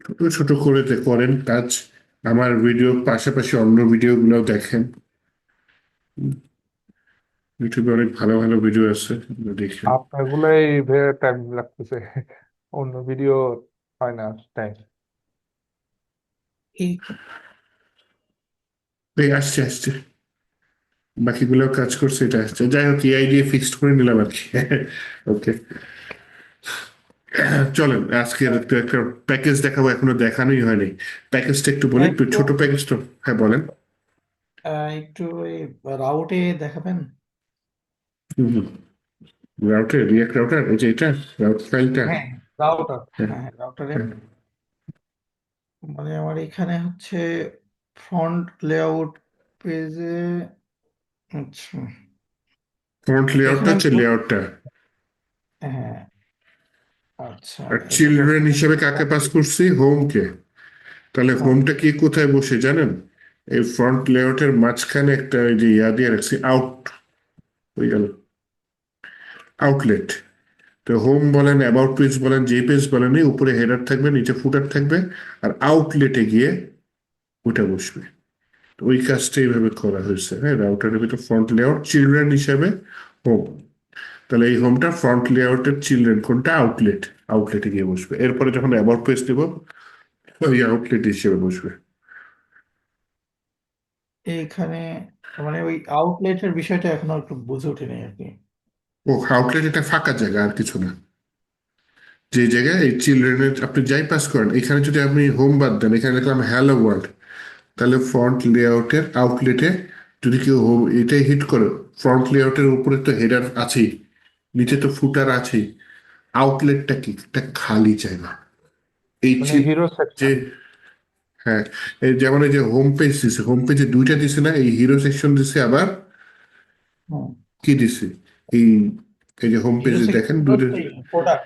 ছোট ছোট করে করেন কাজ। আমার ভিডিওর পাশাপাশি অন্য ভিডিও গুলো দেখেন। ইউটিউবে অনেক ভালো ভালো ভিডিও আছে, এগুলো দেখেন। আপনার গুলাই ভাইয়া টাইম লাগতেছে, অন্য ভিডিও হয় না টাইম। এই এই আসছে আসছে, বাকিগুলো কাজ করছে, এটা আসছে। যাই হোক, এই আইডিয়া ফিক্সড করে নিলাম আর কি। ওকে, চলেন আজকে একটু একটা প্যাকেজ দেখাবো, এখনো দেখানোই হয়নি। প্যাকেজটা একটু বলি, একটু একটু ছোট প্যাকেজ তো। হ্যাঁ বলেন। একটু এই রাউটে দেখাবেন। রাউটার, রিয়াক্ট রাউটার, এই যে এটা রাউট ফাইলটা। হ্যাঁ, রাউটার। হ্যাঁ, হ্যাঁ হ্যাঁ, রাউটারে হ্যাঁ। মানে আমার এখানে হচ্ছে ফ্রন্ট লেআউট পেজে। আচ্ছা, ফন্ট লেআউটটা এখানে হচ্ছে লেআউটটা। হ্যাঁ, আচ্ছা, আর এটা তো চিলড্রেন হিসেবে কাকে পাস করছি? হোমকে। তাহলে হ্যাঁ হোমটা কি কোথায় বসে জানেন? এই ফ্রন্ট লেআউটের মাঝখানে একটা ওই যে ইয়া দিয়ে রাখছি, আউট হয়ে গেল, আউটলেট। তো হোম বলেন, অ্যাবাউট পেজ বলেন, যে পেজ বলেন, এই উপরে হেডার থাকবে, নিচে ফুটার থাকবে, আর আউটলেটে গিয়ে ওটা বসবে। তো ওই কাজটা এইভাবে করা হয়েছে। হ্যাঁ, রাউটারের ভিতরে ফ্রন্ট লেআউট চিলড্রেন হিসাবে হোম। তাহলে এই হোমটা ফ্রন্ট লেআউটের চিলড্রেন কোনটা? আউটলেট। আউটলেটে গিয়ে বসবে। এরপরে যখন অ্যাবাউট পেজ দিব, ওই আউটলেট হিসেবে বসবে। এইখানে মানে ওই আউটলেটের বিষয়টা এখনো একটু বুঝে ওঠেনি আর কি। ও, আউটলেট এটা ফাঁকা জায়গা, আর কিছু না। যে জায়গায় এই চিলড্রেনের আপনি যাই পাস করেন, এখানে যদি আপনি হোম বাদ দেন, এখানে দেখলাম হ্যালো ওয়ার্ল্ড, তাহলে ফ্রন্ট লেআউটের আউটলেটে যদি কেউ হোম এটাই হিট করে, ফ্রন্ট লেআউটের উপরে তো হেডার আছেই, নিচে তো ফুটার আছেই, আউটলেটটা কি? এটা খালি জায়গা। এই মানে চিল হিরো যে, সেকশন। হ্যাঁ, এই যেমন এই যে হোম পেজ দিছে, হোম পেজে দুইটা দিছে না, এই হিরো সেকশন দিছে, আবার হুম, কি দিছে, এই এই যে হোম হিরো পেজে দেখেন সেকশন দুইটা প্রোডাক্ট।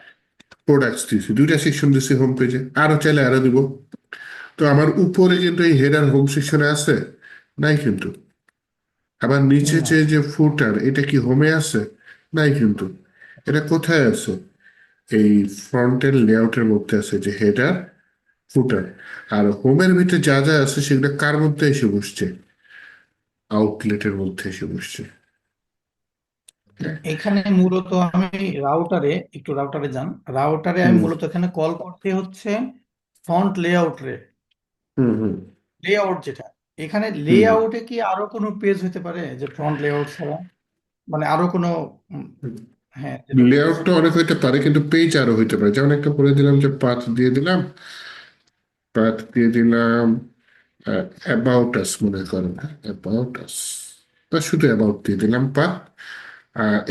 প্রোডাক্টস দিছে, দুইটা সেকশন দিছে হোম পেজে, আরো চাইলে আরো দিব। তো আমার উপরে কিন্তু এই হেডার হোম সেকশনে আছে? নাই কিন্তু। আবার নিচে না, যে যে ফুটার, এটা কি হোমে আছে? নাই কিন্তু। এটা কোথায় আছে? এই ফ্রন্টের লেআউটের মধ্যে আছে, যে হেডার, ফুটার। আর হোমের ভিতরে যা যা আছে সেগুলো কার মধ্যে এসে বসছে? আউটলেটের মধ্যে এসে বসছে। এখানে মূলত আমি রাউটারে যান। রাউটারে আমি হুম মূলত এখানে কল করতে হচ্ছে ফন্ট লেআউট হুম হুম লেআউট যেটা। এখানে হুম লেআউটে কি আরো কোনো পেজ হতে পারে যে ফ্রন্ট লেআউট ছাড়া? মানে আরো কোনো উম, হ্যাঁ, যেটা বলতেছেন। লেআউটটা অনেক হইতে পারে, কিন্তু পেজ আরো হইতে পারে। যেমন একটা বলে দিলাম যে পাথ দিয়ে দিলাম, পাথ দিয়ে দিলাম অ্যাবাউট আস, মনে করেন অ্যাবাউট আস, বা শুধু অ্যাবাউট দিয়ে দিলাম পাথ।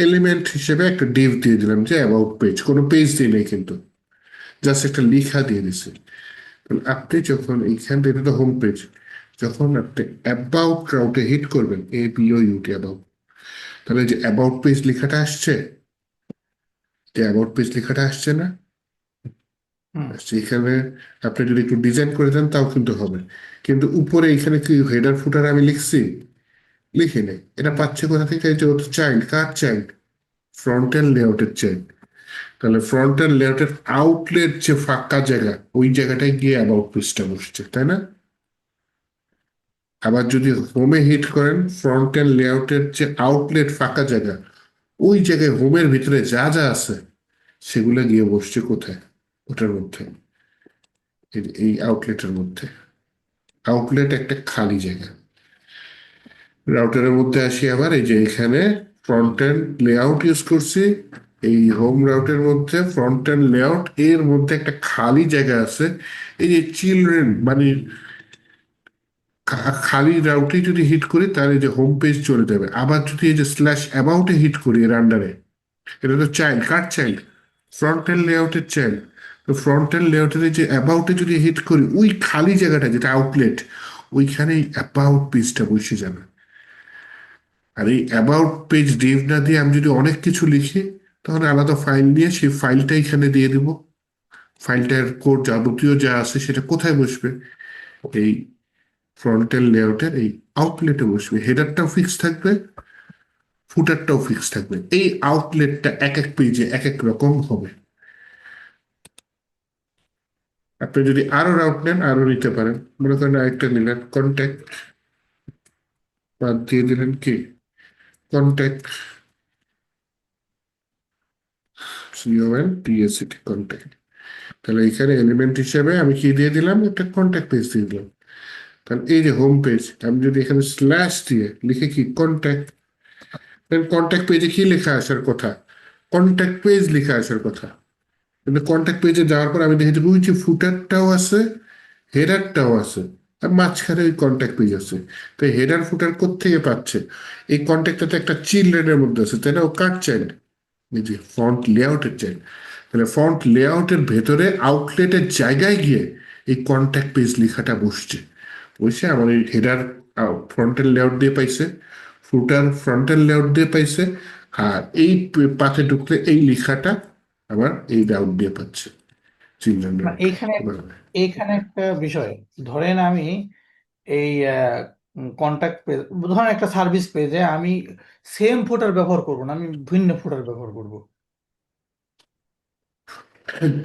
এলিমেন্ট হিসেবে একটা ডিভ দিয়ে দিলাম যে অ্যাবাউট পেজ, কোনো পেজ দিয়ে নেই কিন্তু, জাস্ট একটা লিখা দিয়ে দিছি। তাহলে আপনি যখন এইখান থেকে, এটা তো হোম পেজ, যখন আপনি অ্যাবাউট রাউটে হিট করবেন, ABOUT অ্যাবাউট, তাহলে যে অ্যাবাউট পেজ লেখাটা আসছে, যে অ্যাবাউট পেজ লেখাটা আসছে না, হুম সেখানে আপনি যদি একটু ডিজাইন করে দেন তাও কিন্তু হবে। কিন্তু উপরে এখানে কি হেডার ফুটার আমি লিখছি? লিখি নাই। এটা হুম পাচ্ছে কোথা থেকে? এই যে চাইল্ড, কার চাইল্ড? ফ্রন্ট এন্ড লেআউটের চাইল্ড। তাহলে ফ্রন্ট এন্ড লেআউটের আউটলেট যে ফাঁকা জায়গা, ওই জায়গাটায় গিয়ে অ্যাবাউট পেজটা বসছে, তাই না? আবার যদি হোমে হিট করেন, ফ্রন্ট এন্ড লেআউটের যে আউটলেট ফাঁকা জায়গা, ওই জায়গায় হোমের ভিতরে যা যা আছে সেগুলো গিয়ে বসছে কোথায়? ওটার মধ্যে, এই আউটলেটের মধ্যে। আউটলেট একটা খালি জায়গা। রাউটারের মধ্যে আসি, আবার এই যে এখানে ফ্রন্ট এন্ড লেআউট ইউজ করছি। এই হোম রাউটের মধ্যে ফ্রন্ট এন্ড লেআউট এর মধ্যে একটা খালি জায়গা আছে, এই যে চিলড্রেন মানে খালি রাউটে যদি হিট করি, তাহলে এই যে হোম পেজ চলে যাবে। আবার যদি এই যে স্ল্যাশ অ্যাবাউটে হিট করি এর আন্ডারে, এটা তো চাইল্ড, কার চাইল্ড? ফ্রন্ট এন্ড লেআউটের চাইল্ড। তো ফ্রন্ট এন্ড লেআউটের যে অ্যাবাউটে যদি হিট করি, ওই খালি জায়গাটা যেটা আউটলেট, ওইখানেই অ্যাবাউট পেজটা বসে যাবে। আর এই অ্যাবাউট পেজ ডিভ না দিয়ে আমি যদি অনেক কিছু লিখি, তাহলে আলাদা ফাইল নিয়ে সেই ফাইলটা এখানে দিয়ে দিব, ফাইলটার কোড যাবতীয় যা আছে সেটা কোথায় বসবে? এই ফ্রন্টের লেআউটের এই আউটলেটে বসবে। হেডারটাও ফিক্স থাকবে, ফুটারটাও ফিক্স থাকবে। এই আউটলেটটা এক এক পেজে এক এক রকম হবে। আপনি যদি আরো রাউট নেন আরো নিতে পারেন। মনে করেন আরেকটা নিলেন, কন্ট্যাক্ট বাদ দিয়ে দিলেন কি কন্ট্যাক্ট, CONTACT কন্ট্যাক্ট। তাহলে এখানে এলিমেন্ট হিসেবে আমি কি দিয়ে দিলাম, একটা কন্ট্যাক্ট পেজ দিয়ে দিলাম। তাহলে এই যে হোম পেজ, আমি যদি এখানে স্ল্যাশ দিয়ে লিখে কি কন্ট্যাক্ট, কন্ট্যাক্ট পেজে কি লেখা আসার কথা, কন্ট্যাক্ট পেজ লেখা আসার কথা। কিন্তু কন্ট্যাক্ট পেজে যাওয়ার পর আমি দেখেছি ওই যে ফুটারটাও আছে, হেডারটাও আছে, আর মাঝখানে ওই কন্ট্যাক্ট পেজ আছে। তো হেডার ফুটার কোত্থেকে পাচ্ছে? এই কন্ট্যাক্টটাতে একটা চিলড্রেনের মধ্যে আছে, তাই না? ও কার চাইল্ড? এই যে ফন্ট লেআউটের চাইল্ড। তাহলে ফন্ট লেআউটের ভেতরে আউটলেটের জায়গায় গিয়ে এই কন্ট্যাক্ট পেজ লেখাটা বসছে। বসে আমার এই হেডার ফ্রন্টের লেআউট দিয়ে পাইছে, ফুটার ফ্রন্টের লেআউট দিয়ে পাইছে, আর এই পাথে ঢুকলে এই লেখাটা আবার এই লেআউট দিয়ে পাচ্ছে, চিলড্রেন না, লেআউট। এইখানে একটা বিষয়, ধরেন আমি এই কন্ট্যাক্ট পেজ, ধরেন একটা সার্ভিস পেজে আমি সেম ফুটার ব্যবহার করব না, আমি ভিন্ন ফুটার ব্যবহার করব।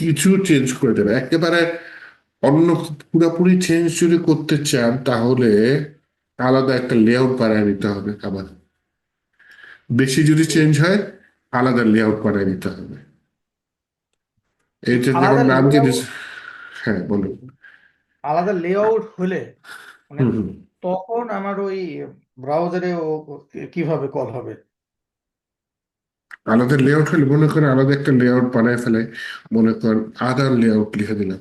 কিছু চেঞ্জ করে দেবে একেবারে। অন্য পুরোপুরি চেঞ্জ যদি করতে চান তাহলে আলাদা একটা লেআউট বানিয়ে নিতে হবে। আবার বেশি যদি চেঞ্জ হয় আলাদা লেআউট বানিয়ে নিতে হবে। এইটা যেমন আলাদা নাম দিয়ে লেআউট হ্যাঁ বলুন। আলাদা লেআউট হলে মানে হুম হুম। তখন আমার ওই ব্রাউজারে কিভাবে কল হবে? আলাদা লেআউট হলে মনে করেন আলাদা একটা লেআউট বানায় ফেলে, মনে করেন আদার লেআউট লিখে দিলাম,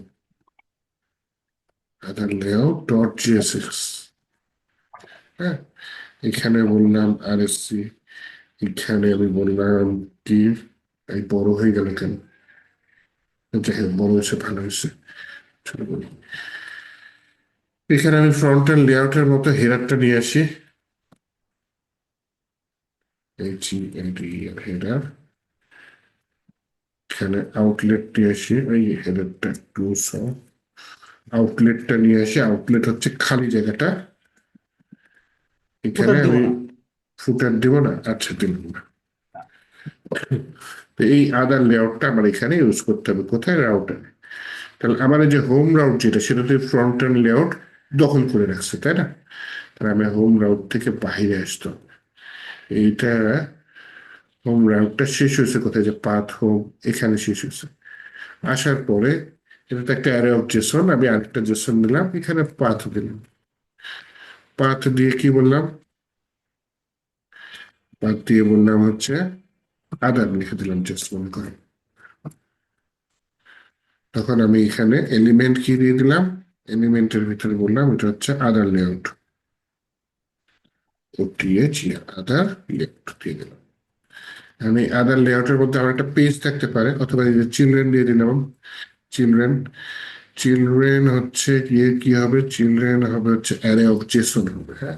আদার লেআউট ডট জিএসএক্স। হ্যাঁ, এখানে বললাম RSC, এখানে আমি বললাম কি, এই বড় হয়ে গেল কেন? যাই হোক, বড় হয়েছে ভালো হয়েছে, ছোট করি। এখানে আমি ফ্রন্টের লেআউটের মতো হেডারটা নিয়ে আসি, হেডার। এখানে আউটলেট নিয়ে আসি, ওই হেডারটা একটু আউটলেটটা নিয়ে আসি। আউটলেট হচ্ছে খালি জায়গাটা, এখানে ফুটার দিব আমি না। ফুটার দিব না, আচ্ছা দিলাম না। তো এই আদার লেআউটটা আমার এখানে ইউজ করতে হবে, কোথায়? রাউটারে। তাহলে আমার এই যে হোম রাউট যেটা, সেটাতে ফ্রন্ট এন্ড লেআউট দখল করে রাখছে, তাই না? তাহলে আমি হোম রাউট থেকে বাইরে আসতে হবে। এইটা হোম রাউটটা শেষ হয়েছে কোথায়, যে পাথ হোম, এখানে শেষ হয়েছে। আসার পরে এটা তো একটা অ্যারে অফ জেসন, আমি আরেকটা জেসন দিলাম, এখানে পাথ দিলাম। পাথ দিয়ে কি বললাম, পাথ দিয়ে বললাম হচ্ছে আদার লিখে দিলাম, জাস্ট মনে করেন। তখন আমি এখানে এলিমেন্ট কি দিয়ে দিলাম, এলিমেন্টের ভিতরে বললাম এটা হচ্ছে আদার লেআউট, আদার লেআউট দিয়ে দিলাম। আমি আদার লেআউটের মধ্যে আমার একটা পেজ থাকতে পারে, অথবা এই যে চিলড্রেন দিয়ে দিলাম। চিলড্রেন, চিলড্রেন হচ্ছে গিয়ে কি হবে, চিলড্রেন হবে হচ্ছে অ্যারে অফ জেসন হবে। হ্যাঁ,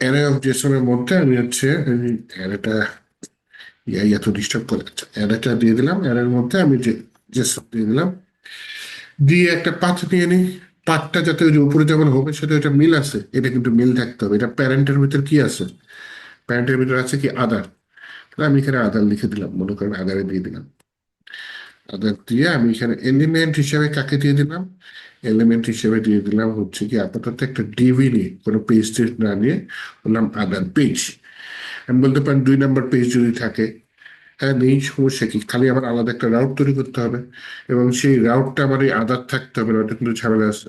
অ্যারে অফ জেসনের মধ্যে আমি হচ্ছে অ্যারেটা এত ডিস্টার্ব করে, অ্যারেটা দিয়ে দিলাম। অ্যারের মধ্যে আমি যে জেসন দিয়ে দিলাম, দিয়ে একটা পাথ নিয়ে নিই। পাথটা যাতে ওই যে উপরে যেমন হবে সাথে ওইটা মিল আছে, এটা কিন্তু মিল থাকতে হবে। এটা প্যারেন্টের ভিতর কি আছে, প্যারেন্টের ভিতর আছে কি আদার। আমি এখানে আদার লিখে দিলাম, মনে করেন আদারে দিয়ে দিলাম। আদার দিয়ে আমি এখানে এলিমেন্ট হিসেবে কাকে দিয়ে দিলাম, এলিমেন্ট হিসেবে দিয়ে দিলাম হচ্ছে কি আপাতত একটা ডিভি নিয়ে, কোনো পেজ টেস্ট না নিয়ে বললাম আদার পেজ। আমি বলতে পারেন 2 নম্বর পেজ যদি থাকে, হ্যাঁ নেই, সমস্যা কি, খালি আমার আলাদা একটা রাউট তৈরি করতে হবে, এবং সেই রাউটটা আমার এই আদার থাকতে হবে না, ওটা কিন্তু ঝামেলা আছে।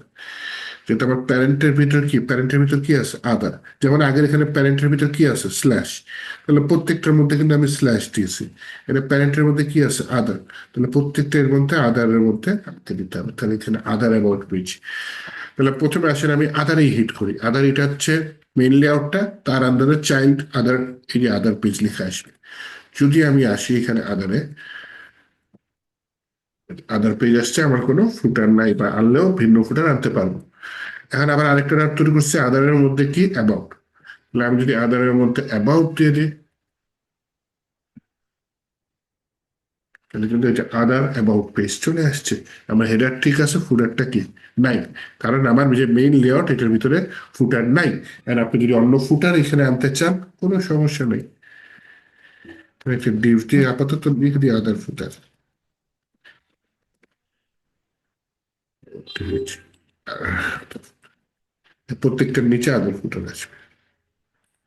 যেটা আমার প্যারেন্টের ভিতর কি, প্যারেন্টের ভিতর কি আছে, আদার। যেমন আগের এখানে প্যারেন্টের ভিতর কি আছে, স্ল্যাশ। তাহলে প্রত্যেকটার মধ্যে কিন্তু আমি স্ল্যাশ দিয়েছি। এটা প্যারেন্টের মধ্যে কি আছে, আদার। তাহলে প্রত্যেকটা এর মধ্যে আদারের মধ্যে আমাকে দিতে হবে। তাহলে এখানে আদার অ্যাবাউট পেজ। তাহলে প্রথমে আসেন আমি আদারেই হিট করি। আদার এটা হচ্ছে মেইন লেআউটটা, তার আন্ডারে চাইল্ড আদার, এই যে আদার পেজ লেখা আসবে। যদি আমি আসি এখানে আদারে, আদার পেজ আসছে, আমার কোনো ফুটার নাই, বা আনলেও ভিন্ন ফুটার আনতে পারবো। এখন আবার আরেকটা রাউট তৈরি করছে আদারের মধ্যে কি, অ্যাবাউট। তাহলে আমি যদি আদারের মধ্যে অ্যাবাউট দিয়ে দিই, তাহলে কিন্তু এটা আদার অ্যাবাউট পেজ চলে আসছে। আমার হেডার ঠিক আছে, ফুটারটা কি নাই, কারণ আমার যে মেইন লেআউট এটার ভিতরে ফুটার নাই। আর আপনি যদি অন্য ফুটার এখানে আনতে চান কোনো সমস্যা নেই। একটা ডিভ দিয়ে আপাতত লিখে দিই আদার ফুটার, প্রত্যেকটার নিচে আদার ফুটার আসবে।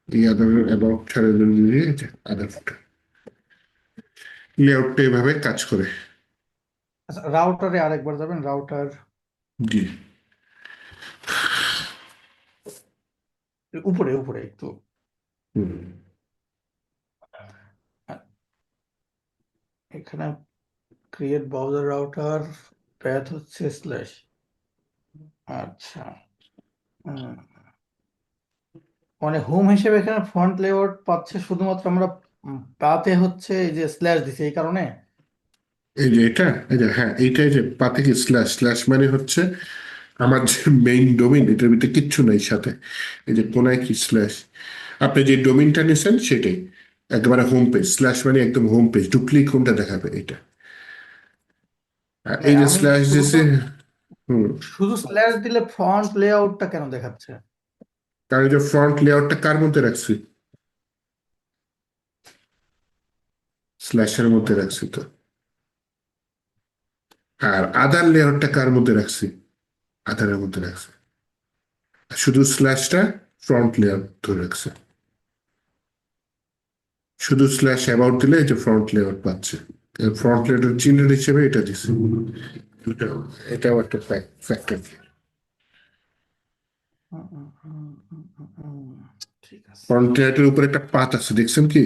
এই আদার অ্যাবাউট ছাড়া দিয়ে আদার ফুটার লেআউটটা এভাবে কাজ করে। আচ্ছা, রাউটারে আরেকবার যাবেন, রাউটার জি, উপরে উপরে একটু হুম। এখানে ক্রিয়েট ব্রাউজার রাউটার প্যাথ হচ্ছে স্ল্যাশ। আচ্ছা, হুম। মানে হোম হিসেবে এখানে ফ্রন্ট লেআউট পাচ্ছে শুধুমাত্র আমরা পাতে হচ্ছে এই যে স্ল্যাশ দিছে এই কারণে। এই যে এটা, এই যে হ্যাঁ এইটাই যে পাতে কি স্ল্যাশ, স্ল্যাশ মানে হচ্ছে আমার যে মেইন ডোমেইন এটার ভিতরে কিচ্ছু নাই সাথে। এই যে কোনায় কি স্ল্যাশ, আপনি যে ডোমেইনটা নিয়েছেন সেটাই একেবারে হোম পেজ, স্ল্যাশ মানে একদম হোম পেজ, ঢুকলেই কোনটা দেখাবে এটা। আর এই যে আমি স্ল্যাশ শুধু দিয়েছে, হুম, শুধু স্ল্যাশ দিলে ফ্রন্ট লেআউটটা কেন দেখাচ্ছে? কারণ এই যে ফ্রন্ট লেআউটটা কার মধ্যে রাখছি, স্ল্যাশের মধ্যে রাখছি তো। আর আদার লেআউটটা কার মধ্যে রাখছি, আদারের মধ্যে রাখছি। আর শুধু স্ল্যাশটা ফ্রন্ট লেআউট ধরে রাখছে। শুধু স্ল্যাশ অ্যাবাউট দিলে এই যে ফ্রন্ট লেআউট পাচ্ছে। ফ্রন্ট লেআউটের চিহ্ন হিসেবে এটা দিছে। এটাও একটা ফ্যাক্টর। হুম, হুম, হুম, হুম, হুম, হুম। ঠিক আছে। ফ্রন্ট লেআউটের উপরে একটা পাত আছে, দেখছেন কি?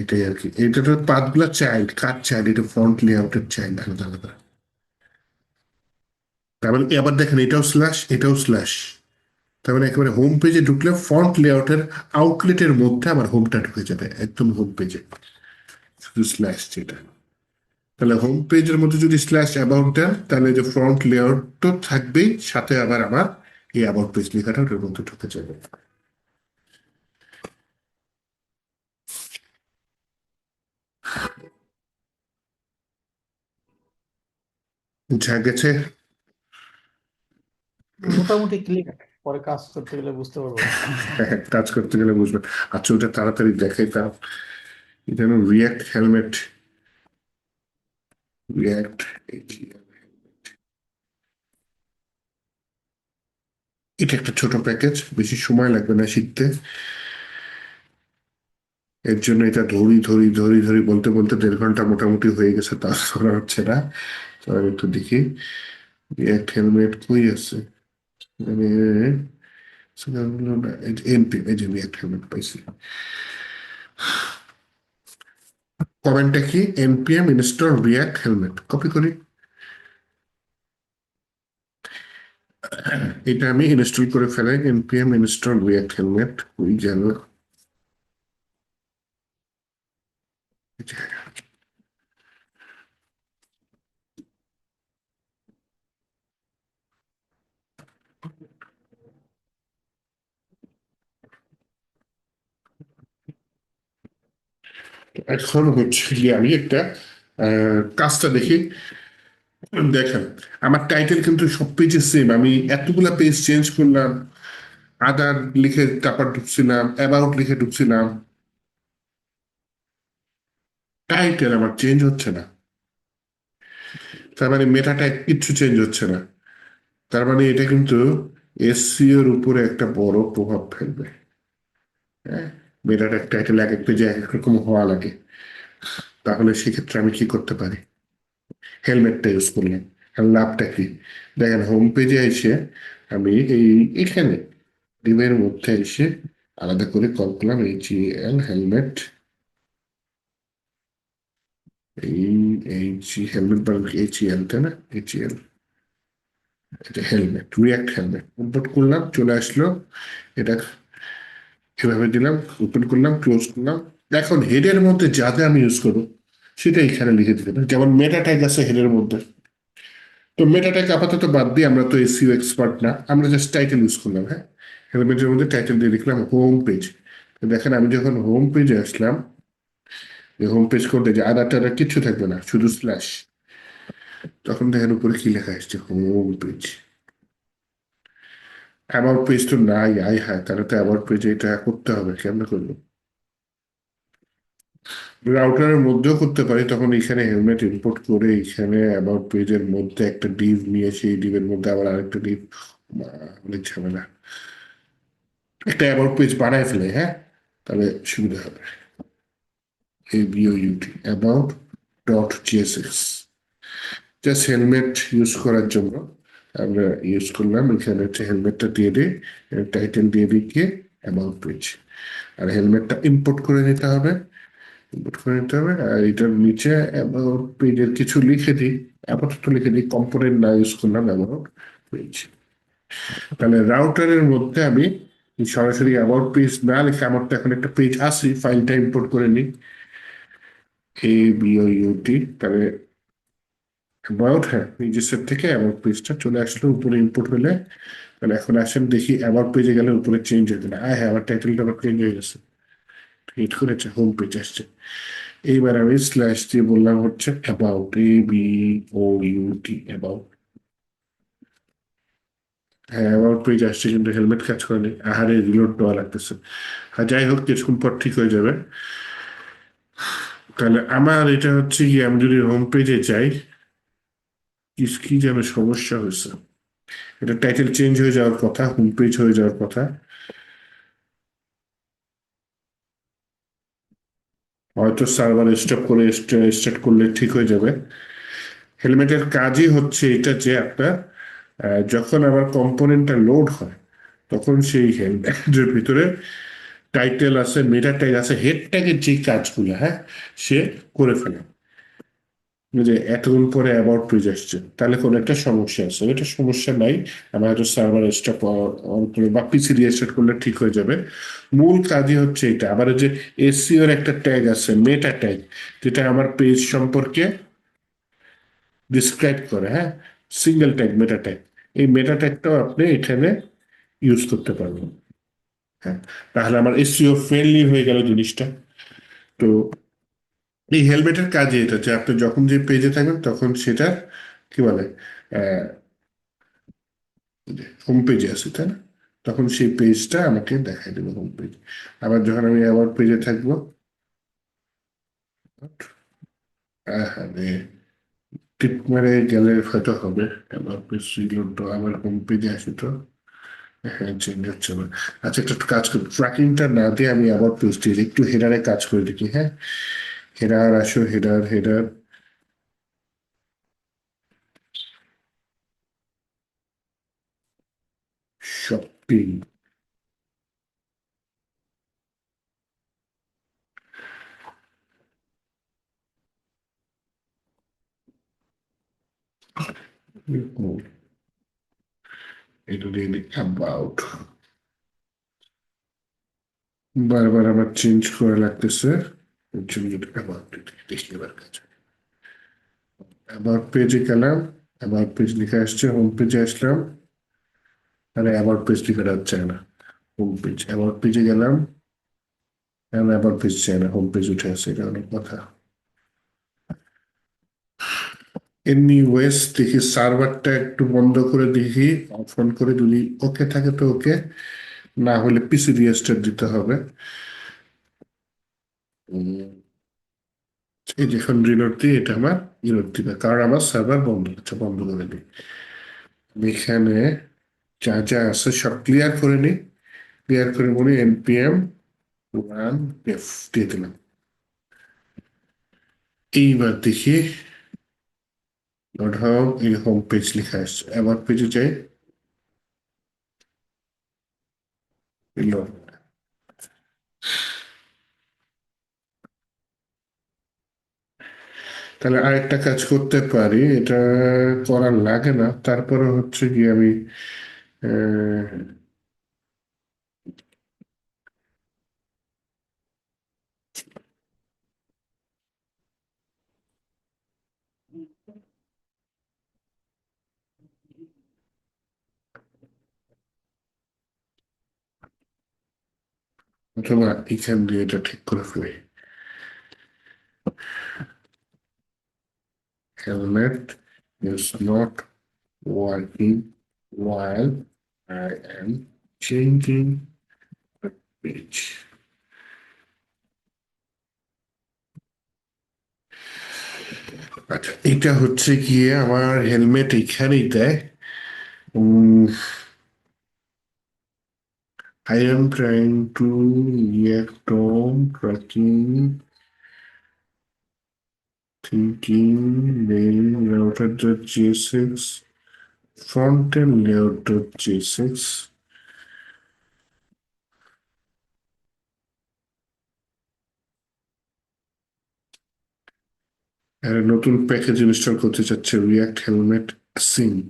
এটাই আর কি, এটা তো পাতগুলা চাইল্ড, কার চাইল্ড, এটা ফ্রন্ট লেআউটের চাইল্ড আলাদা আলাদা। তার মানে আবার দেখেন এটাও স্ল্যাশ, এটাও স্ল্যাশ। তার মানে একেবারে হোম পেজে ঢুকলে ফ্রন্ট লেআউটের আউটলেটের মধ্যে আমার হোমটা ঢুকে যাবে একদম হোম পেজে, শুধু স্ল্যাশ যেটা। তাহলে হোম পেজের মধ্যে যদি স্ল্যাশ অ্যাবাউট দেন তাহলে যে ফ্রন্ট লেআউট তো থাকবেই, সাথে আবার আমার এই অ্যাবাউট পেজ লেখাটা ওটার মধ্যে ঢুকে যাবে। বুঝা গেছে? মোটামুটি ক্লিয়ার, পরে কাজ করতে গেলে বুঝতে পারবো। কাজ করতে গেলে বুঝবেন। আচ্ছা ওটা তাড়াতাড়ি দেখাই তার, এটা হলো রিয়াক্ট হেলমেট, রিয়াক্ট, এটা একটা ছোট প্যাকেজ, বেশি সময় লাগবে না শিখতে। এর জন্য এটা ধরি ধরি ধরি ধরি বলতে বলতে 1.5 ঘন্টা মোটামুটি হয়ে গেছে, তা করা হচ্ছে না। তো আমি একটু দেখি রিয়াক্ট হেলমেট কই আছে, মানে এমপি, এই যে রিয়াক্ট হেলমেট পাইছি। কমেন্টটা কি, npm install react helmet, copy করি। এটা আমি ইনস্টল করে ফেলাই, npm ইনস্টল রিয়াক্ট হেলমেট, ওই গেল। এখন হচ্ছে গিয়ে আমি একটা কাজটা দেখি। দেখেন আমার টাইটেল কিন্তু সব পেজে সেম, আমি এতগুলা পেজ চেঞ্জ করলাম, আদার লিখে তারপর ঢুকছিলাম, অ্যাবাউট লিখে ঢুকছিলাম, টাইটেল আমার চেঞ্জ হচ্ছে না। তার মানে মেটা টাইপ কিচ্ছু চেঞ্জ হচ্ছে না। তার মানে এটা কিন্তু এসসিও এর উপরে একটা বড় প্রভাব ফেলবে। হ্যাঁ, মেটা টাইটেল এক এক পেজে এক এক রকম হওয়া লাগে। তাহলে সেক্ষেত্রে আমি কি করতে পারি, হেলমেটটা ইউজ করলাম। আর লাভটা কি, দেখেন হোম পেজে এসে আমি এখানে ডিমের মধ্যে এসে আলাদা করে কল করলাম HEL হেলমেট, হেলমেট বানান HEL, তাই না, HEL, এটা হেলমেট, রিয়াক্ট হেলমেট ইম্পোর্ট করলাম, চলে আসলো। এটা এভাবে দিলাম, ওপেন করলাম, ক্লোজ করলাম। এখন হেডের মধ্যে যা যা আমি ইউজ করবো সেটা এখানে লিখে দিতে পারি, যেমন মেটা ট্যাগ আছে হেডের মধ্যে। তো মেটা ট্যাগ আপাতত বাদ দিয়ে, আমরা তো এসইও এক্সপার্ট না, আমরা জাস্ট টাইটেল ইউজ করলাম। হ্যাঁ, হেলমেটের মধ্যে টাইটেল দিয়ে লিখলাম হোম পেজ। দেখেন আমি যখন হোম পেজে আসলাম, হোম পেজ করতে যে আদা টাদা কিচ্ছু থাকবে না, শুধু স্ল্যাশ। তখন দেখেন উপরে কি লেখা আসছে, হোম পেজ। অ্যাবাউট পেজ তো নাই, আই হ্যাঁ, তাহলে তো অ্যাবাউট পেজে এটা করতে হবে, কেমন করবো? রাউটারের মধ্যেও করতে পারি, তখন এখানে হেলমেট ইম্পোর্ট করে এখানে অ্যাবাউট পেজের মধ্যে একটা ডিভ নিয়ে সেই ডিভের মধ্যে আবার আরেকটা ডিভ, অনেক ঝামেলা। একটা অ্যাবাউট পেজ বানায় ফেলে, হ্যাঁ, তাহলে সুবিধা হবে। ABOUT about dot GSX, just helmet use করার জন্য আমরা ইউজ করলাম। এখানে হচ্ছে হেলমেটটা দিয়ে দিই, টাইটেল দিয়ে দিই কি অ্যাবাউট পেজ, আর হেলমেটটা ইম্পোর্ট করে নিতে হবে। ইম্পোর্ট করে নিতে হবে, আর এটার নিচে অ্যাবাউট পেজের কিছু লিখে দিই, আপাতত লিখে দিই কম্পোনেন্ট না ইউজ করলাম, অ্যাবাউট পেজ। তাহলে রাউটারের মধ্যে আমি সরাসরি অ্যাবাউট পেজ না লিখে, আমার তো এখন একটা পেজ আছে, ফাইলটা ইম্পোর্ট করে নিই, ABOUT, তাহলে অ্যাবাউট, হ্যাঁ, নিজের থেকে অ্যাবাউট পেজটা চলে আসলো উপরে ইম্পোর্ট হলে। তাহলে এখন আসেন দেখি অ্যাবাউট পেজে গেলে উপরে চেঞ্জ হয়ে গেলে, হ্যাঁ, আমার টাইটেলটা আবার চেঞ্জ হয়ে গেছে, হিট করেছে, হোম পেজ আসছে। এইবার আমি স্ল্যাশ দিয়ে বললাম হচ্ছে অ্যাবাউট, ABOUT অ্যাবাউট। হ্যাঁ, অ্যাবাউট পেজ আসছে, কিন্তু হেলমেট কাজ করেনি, আহারে রিলোড দেওয়া লাগতেছে। আর যাই হোক, কিছুক্ষণ পর ঠিক হয়ে যাবে। তাহলে আমার এটা হচ্ছে কি, আমি যদি হোম পেজে যাই, কি যেন সমস্যা হয়েছে, এটা টাইটেল চেঞ্জ হয়ে যাওয়ার কথা, হোম পেজ হয়ে যাওয়ার কথা। হয়তো সার্ভার স্টপ করে স্টার্ট করলে ঠিক হয়ে যাবে। হেলমেটের কাজই হচ্ছে এটা যে আপনার যখন আবার কম্পোনেন্টটা লোড হয়, তখন সেই হেলমেটের ভিতরে টাইটেল আছে, মেটা ট্যাগ আছে, হেড ট্যাগের যে কাজগুলো, হ্যাঁ, সে করে ফেলে। যে এতদিন পরে অ্যাবাউট পেজ আসছে, তাহলে কোনো একটা সমস্যা আছে, এটা সমস্যা নাই। আমার হয়তো সার্ভার স্টপ অন করে বা পিসি রিস্টার্ট করলে ঠিক হয়ে যাবে। মূল কাজই হচ্ছে এটা। আবার যে এসইও এর একটা ট্যাগ আছে, মেটা ট্যাগ, যেটা আমার পেজ সম্পর্কে ডিসক্রাইব করে, হ্যাঁ, সিঙ্গেল ট্যাগ, মেটা ট্যাগ। এই মেটা ট্যাগটাও আপনি এখানে ইউজ করতে পারবেন, হ্যাঁ। তাহলে আমার এসইও ফ্রেন্ডলি হয়ে গেল জিনিসটা। তো এই হেলমেটের কাজে এটা যে আপনি যখন যে পেজে থাকবেন তখন সেটা কি বলে, হোম পেজে আছে, তাই না? তখন সেই পেজটা আমাকে দেখাই দেবে, হোম পেজ। আবার যখন আমি অ্যাবাউট পেজে থাকবো, টিপ মেরে গেলে হয়তো হবে অ্যাবাউট পেজ রিলোড, আবার হোম পেজে আসি তো, হ্যাঁ, চেঞ্জ হচ্ছে না। আচ্ছা, একটা কাজ করি, ট্র্যাকিংটা না দিয়ে আমি অ্যাবাউট পেজ দিয়ে একটু হেডারে কাজ করে দেখি, হ্যাঁ। হেডার আসো, হেডার, হেডার, শপিং, এটা দিয়ে দিই অ্যাবাউট। বারবার আমার চেঞ্জ করা লাগতেছে, এর জন্য এটা অ্যাবাউট দেখি এবার কাজ। অ্যাবাউট পেজে গেলাম, অ্যাবাউট পেজ লিখে আসছে, হোম পেজে আসলাম, আরে অ্যাবাউট পেজ লিখে যাচ্ছে না, হোম পেজ। অ্যাবাউট পেজে গেলাম, অ্যাবাউট পেজ চাই না, হোম পেজ উঠে আসছে, এটা অনেক কথা। এনিওয়েজ, দেখি সার্ভারটা একটু বন্ধ করে দেখি, অফ অন করে, যদি ওকে থাকে তো ওকে, না হলে পিসি রিস্টার্ট দিতে হবে। এই যে এখন রিলোড দিই, এটা আমার রিলোড দিবে, কারণ আমার সার্ভার বন্ধ হচ্ছে, বন্ধ করে দিই। আমি এখানে যা যা আছে সব ক্লিয়ার করে নিই, ক্লিয়ার করে বলি npm run def দিয়ে দিলাম। এইবার দেখি লোড হোম, এই হোম পেজ লেখা আসছে, আবার পেজে যাই, লোড। তাহলে আরেকটা কাজ করতে পারি, এটা করার লাগে না, তারপরে হচ্ছে কি আমি আহ, অথবা এখান দিয়ে এটা ঠিক করে ফেলি। Helmet is not working while I am changing the page. আচ্ছা, এটা হচ্ছে গিয়ে আমার হেলমেট এখানেই দেয়। I am trying to react on tracking, thinking, main router.j6, front-end layout.j6. আর নতুন প্যাকেজ ইনস্টল করতে চাচ্ছে রিয়াক্ট হেলমেট সিঙ্ক।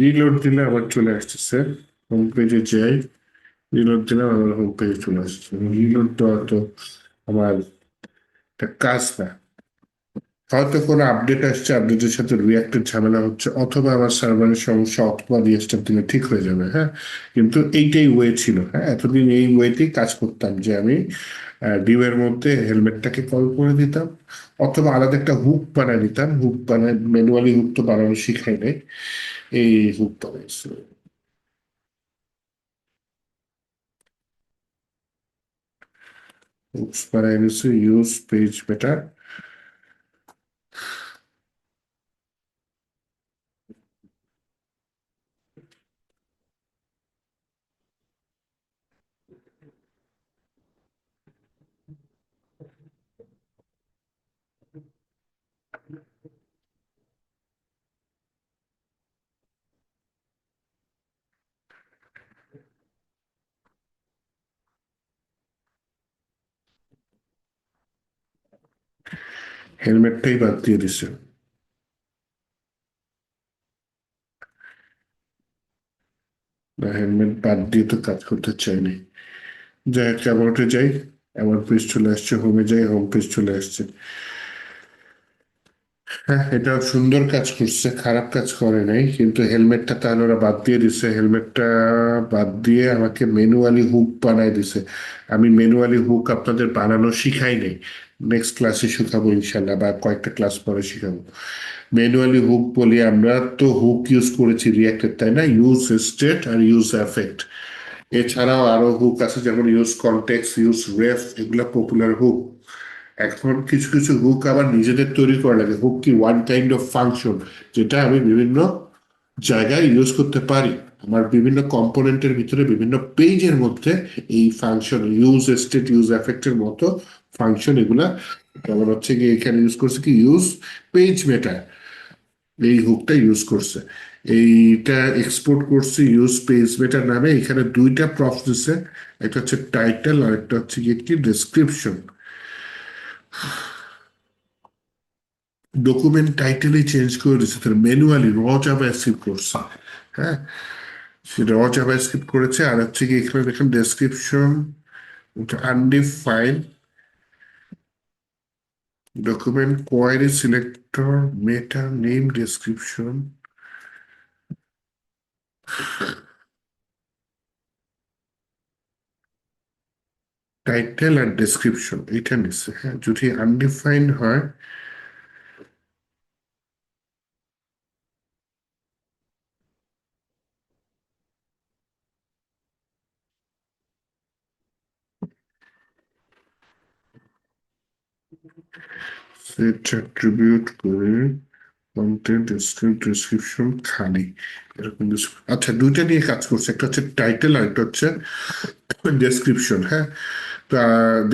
রিলোড দিলে আবার চলে আসতেছে হোম পেজে যাই, রিলোড দিলে আমার হোম পেজে চলে আসছে। রিলোড দেওয়া তো আমার একটা কাজ না। হয়তো কোনো আপডেট আসছে, আপডেটের সাথে রিয়াক্টের ঝামেলা হচ্ছে, অথবা আমার সার্ভারের সমস্যা, অথবা রিস্টার্ট দিলে ঠিক হয়ে যাবে। হ্যাঁ, কিন্তু এইটাই ওয়ে ছিল। হ্যাঁ, এতদিন এই ওয়েতেই কাজ করতাম যে আমি ডিউ এর মধ্যে হেলমেটটাকে কল করে দিতাম, অথবা আলাদা একটা হুক বানায় নিতাম। হুক বানায়, ম্যানুয়ালি হুক তো বানানো শিখাই নাই, এই হুক বানাইছি। হুকস বানাই নিছি, ইউজ পেজ বেটার। হেলমেটটাই বাদ দিয়ে দিছে। না, হেলমেট বাদ দিয়ে তো কাজ করতে চাইনি। যাই হোক, অ্যাবাউটে যাই, অ্যাবাউট পেজ চলে আসছে, হোমে যাই, হোম পেজ চলে আসছে। হ্যাঁ, এটা সুন্দর কাজ করছে, খারাপ কাজ করে নাই, কিন্তু হেলমেটটা তাহলে ওরা বাদ দিয়ে দিছে। হেলমেটটা বাদ দিয়ে আমাকে ম্যানুয়ালি হুক বানায় দিছে। আমি ম্যানুয়ালি হুক আপনাদের বানানো শিখাই নাই, নেক্সট ক্লাসে শিখাবো ইনশাল্লাহ, বা কয়েকটা ক্লাস পরে শিখাবো। ম্যানুয়ালি হুক বলি আমরা, তো হুক ইউজ করেছি রিয়াক্টের, তাই না? ইউজ স্টেট আর ইউজ এফেক্ট। এছাড়াও আরো হুক আছে, যেমন ইউজ কনটেক্সট, ইউজ রেফ, এগুলা পপুলার হুক। এখন কিছু কিছু হুক আবার নিজেদের তৈরি করা লাগে। হুক কি ওয়ান কাইন্ড অফ ফাংশন, যেটা আমি বিভিন্ন জায়গায় ইউজ করতে পারি। আমার বিভিন্ন কম্পোনেন্টের ভিতরে, বিভিন্ন পেজের মধ্যে এই ফাংশন, ইউজ স্টেট, ইউজ এফেক্টের মতো ফাংশন, এগুলা যেমন হচ্ছে কি এখানে ইউজ করছে কি ইউজ পেজ মেটা, এই হুকটা ইউজ করছে। এইটা এক্সপোর্ট করছে ইউজ পেজ মেটার নামে। এখানে দুইটা প্রপস দিছে, একটা হচ্ছে টাইটেল আর একটা হচ্ছে কি ডেসক্রিপশন। ডকুমেন্ট টাইটেলই চেঞ্জ করে দিচ্ছে, তার ম্যানুয়ালি র জাভাস্ক্রিপ্ট করছে। হ্যাঁ, সে র জাভাস্ক্রিপ্ট করেছে। আর হচ্ছে কি এখানে দেখেন description, undefined document query selector meta name description, title আর ডেসক্রিপশন, এটা নিচ্ছে। হ্যাঁ, যদি আনডিফাইন্ড হয় সেট অ্যাট্রিবিউট করে কন্টেন্ট ডেসক্রিপশন খালি, এরকম কিছু। আচ্ছা, দুইটা নিয়ে কাজ করছে, একটা হচ্ছে টাইটেল আর একটা হচ্ছে ডেসক্রিপশন। হ্যাঁ, তা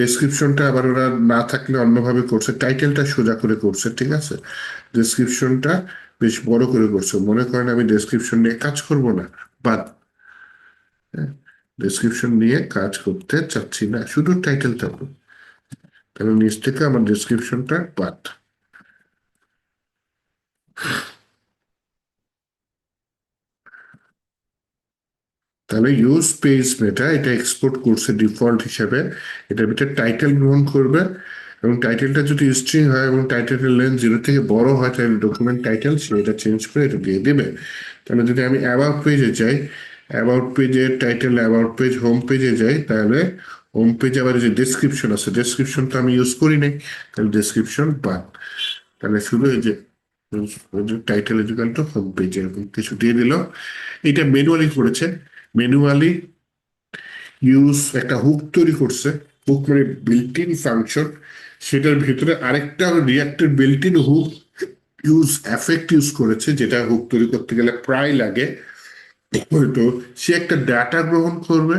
ডেসক্রিপশনটা আবার ওরা না থাকলে অন্যভাবে করছে, টাইটেলটা সোজা করে করছে, ঠিক আছে। ডেসক্রিপশনটা বেশ বড় করে করছে। মনে করেন আমি ডেসক্রিপশন নিয়ে কাজ করব না, বাদ। হ্যাঁ, ডেসক্রিপশন নিয়ে কাজ করতে চাচ্ছি না, শুধু টাইটেল থাকবে, তাহলে নিচ থেকে আমার ডেসক্রিপশনটা বাদ। তাহলে ইউজ পেজ মেটা এটা এক্সপোর্ট করছে ডিফল্ট হিসেবে, এটার ভিতরে টাইটেল গ্রহণ করবে এবং টাইটেলটা যদি স্ট্রিং হয় এবং টাইটেলের লেন্থ 0 থেকে বড় হয় তাহলে ডকুমেন্ট টাইটেল সেটা চেঞ্জ করে এটা দিয়ে দিবে। তাহলে যদি আমি অ্যাবাউট পেজে যাই, অ্যাবাউট পেজের টাইটেল অ্যাবাউট পেজ হোম পেজে যাই, তাহলে হোম পেজে আবার যে ডেসক্রিপশন আছে, ডেসক্রিপশন তো আমি ইউজ করি নাই, তাহলে ডেসক্রিপশন বাদ। তাহলে শুধু এই যে title equal to home page এরকম কিছু দিয়ে দিল। এটা ম্যানুয়ালি করেছে, ম্যানুয়ালি ইউজ একটা হুক তৈরি করছে, হুক মানে বিল্ট ইন ফাংশন, সেটার ভিতরে আরেকটা রিয়াক্টের built in hook use effect use করেছে, যেটা হুক তৈরি করতে গেলে প্রায় লাগে। তো সে একটা ডাটা গ্রহণ করবে,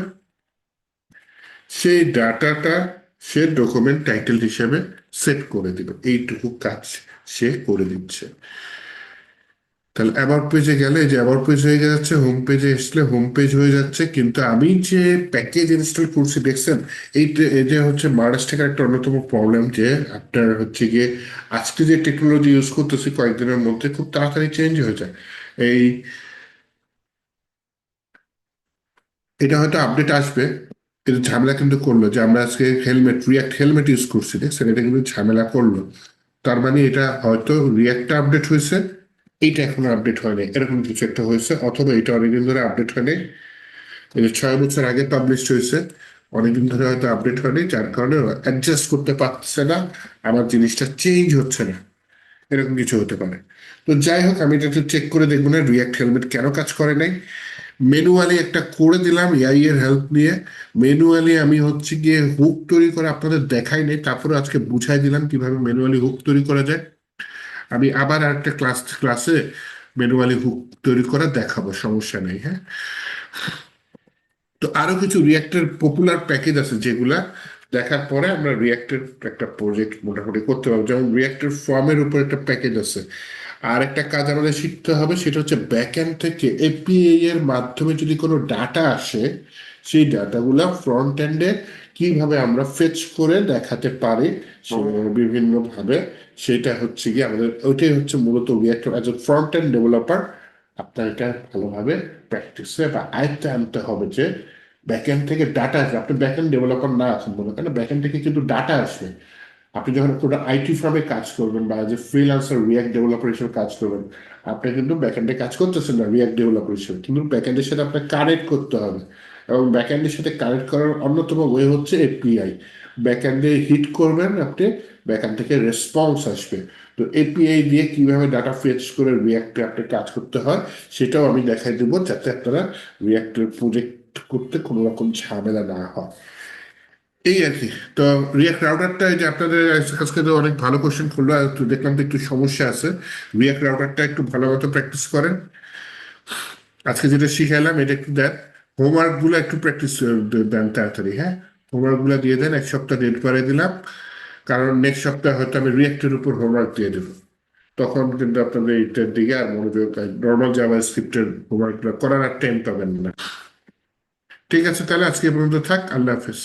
সেই ডাটাটা সে ডকুমেন্ট টাইটেল হিসেবে সেট করে দিবে, এইটুকু কাজ সে করে দিচ্ছে। তাহলে অ্যাবাউট পেজে গেলে যে অ্যাবাউট পেজ হয়ে যাচ্ছে, হোম পেজে আসলে হোম পেজ হয়ে যাচ্ছে। কিন্তু আমি যে প্যাকেজ ইনস্টল করছি দেখছেন, এই যে হচ্ছে মার্ডাস্টেকের একটা অন্যতম প্রবলেম, যে আপনার হচ্ছে গিয়ে আজকে যে টেকনোলজি ইউজ করতেছি কয়েকদিনের মধ্যে খুব তাড়াতাড়ি চেঞ্জ হয়ে যায়। এই এটা হয়তো আপডেট আসবে, কিন্তু ঝামেলা কিন্তু করলো যে আমরা আজকে রিয়াক্ট হেলমেট ইউজ করছি দেখছেন, এটা কিন্তু ঝামেলা করলো। তার মানে এটা হয়তো রিয়াক্টটা আপডেট হয়েছে, এইটা এখনো আপডেট হয়নি, এরকম কিছু একটা হয়েছে, অথবা এটা অনেকদিন ধরে আপডেট হয়নি, এটা 6 বছর আগে পাবলিশ হয়েছে, অনেকদিন ধরে হয়তো আপডেট হয়নি, যার কারণে অ্যাডজাস্ট করতে পারছে না, আমার জিনিসটা চেঞ্জ হচ্ছে না, এরকম কিছু হতে পারে। তো যাই হোক, আমি এটা একটু চেক করে দেখবো না রিয়াক্ট হেলমেট কেন কাজ করে নাই। ম্যানুয়ালি একটা করে দিলাম এআই এর হেল্প নিয়ে, ম্যানুয়ালি আমি হচ্ছে গিয়ে হুক তৈরি করে আপনাদের দেখাই নাই, তারপরে আজকে বুঝাই দিলাম কিভাবে ম্যানুয়ালি হুক তৈরি করা যায়। আমি আবার একটা ক্লাসে ম্যানুয়ালি হুক তৈরি করা দেখাবো, সমস্যা নেই, হ্যাঁ। তো আরো কিছু রিয়াক্টের পপুলার প্যাকেজ আছে যেগুলা দেখার পরে আমরা রিয়াক্টের একটা প্রজেক্ট মোটামুটি করতে পারবো, যেমন রিয়াক্টের ফর্মের উপর একটা প্যাকেজ আছে। আর একটা কাজ আমাদের শিখতে হবে, সেটা হচ্ছে ব্যাকএন্ড থেকে এপিআই এর মাধ্যমে যদি কোনো ডাটা আসে, সেই ডাটাগুলা ফ্রন্ট এন্ডে কিভাবে আমরা ফেচ করে দেখাতে পারি বিভিন্ন ভাবে, সেটা হচ্ছে কি আমাদের ওইটাই হচ্ছে মূলত react as a front end developer আপনার এটা ভালোভাবে প্র্যাকটিসে বা আয়ত্তে আনতে হবে যে ব্যাকএন্ড থেকে ডাটা আসবে। আপনি ব্যাকএন্ড ডেভেলপার না আছেন মনে করেন, ব্যাকএন্ড থেকে কিন্তু ডাটা আসবে। আপনি যখন কোনো আইটি ফার্মে কাজ করবেন বা যে ফ্রিল্যান্সার রিয়াক্ট ডেভেলপার হিসেবে কাজ করবেন, আপনি কিন্তু ব্যাকএন্ডে কাজ করতেছেন না রিয়াক্ট ডেভেলপার হিসেবে, কিন্তু ব্যাকএন্ডের সাথে আপনাকে কানেক্ট করতে হবে, এবং ব্যাকএন্ডের সাথে কানেক্ট করার অন্যতম ওয়ে হচ্ছে এপিআই। ব্যাকএন্ডে হিট করবেন আপনি, ব্যাকএন্ড থেকে রেসপন্স আসবে। তো এপিআই দিয়ে কিভাবে ডাটা ফেচ করে রিয়াক্টে আপনি কাজ করতে হয় সেটাও আমি দেখাই দেবো, যাতে আপনারা রিয়াক্টের প্রজেক্ট করতে কোনো রকম ঝামেলা না হয়। এই আর কি। তো রিয়াক্ট রাউটারটা যে আপনাদের আজকে তো অনেক ভালো কোশ্চেন করলো, আর একটু দেখলাম তো একটু সমস্যা আছে, রিয়াক্ট রাউটারটা একটু ভালো মতো প্র্যাকটিস করেন। আজকে যেটা শিখালাম এটা একটু দেন, হোমওয়ার্ক গুলো একটু প্র্যাকটিস দেন তাড়াতাড়ি, হ্যাঁ। হোমওয়ার্ক গুলো দিয়ে দেন, 1 সপ্তাহ ডেট করে দিলাম, কারণ নেক্সট সপ্তাহ হয়তো আমি রিয়াক্টের উপর হোমওয়ার্ক দিয়ে দেবো, তখন কিন্তু আপনাদের এইটার দিকে আর মনোযোগ, নর্মাল জাভা স্ক্রিপ্টের হোমওয়ার্ক গুলো করার আর টাইম পাবেন না। ঠিক আছে, তাহলে আজকে এ পর্যন্ত থাক, আল্লাহ হাফেজ।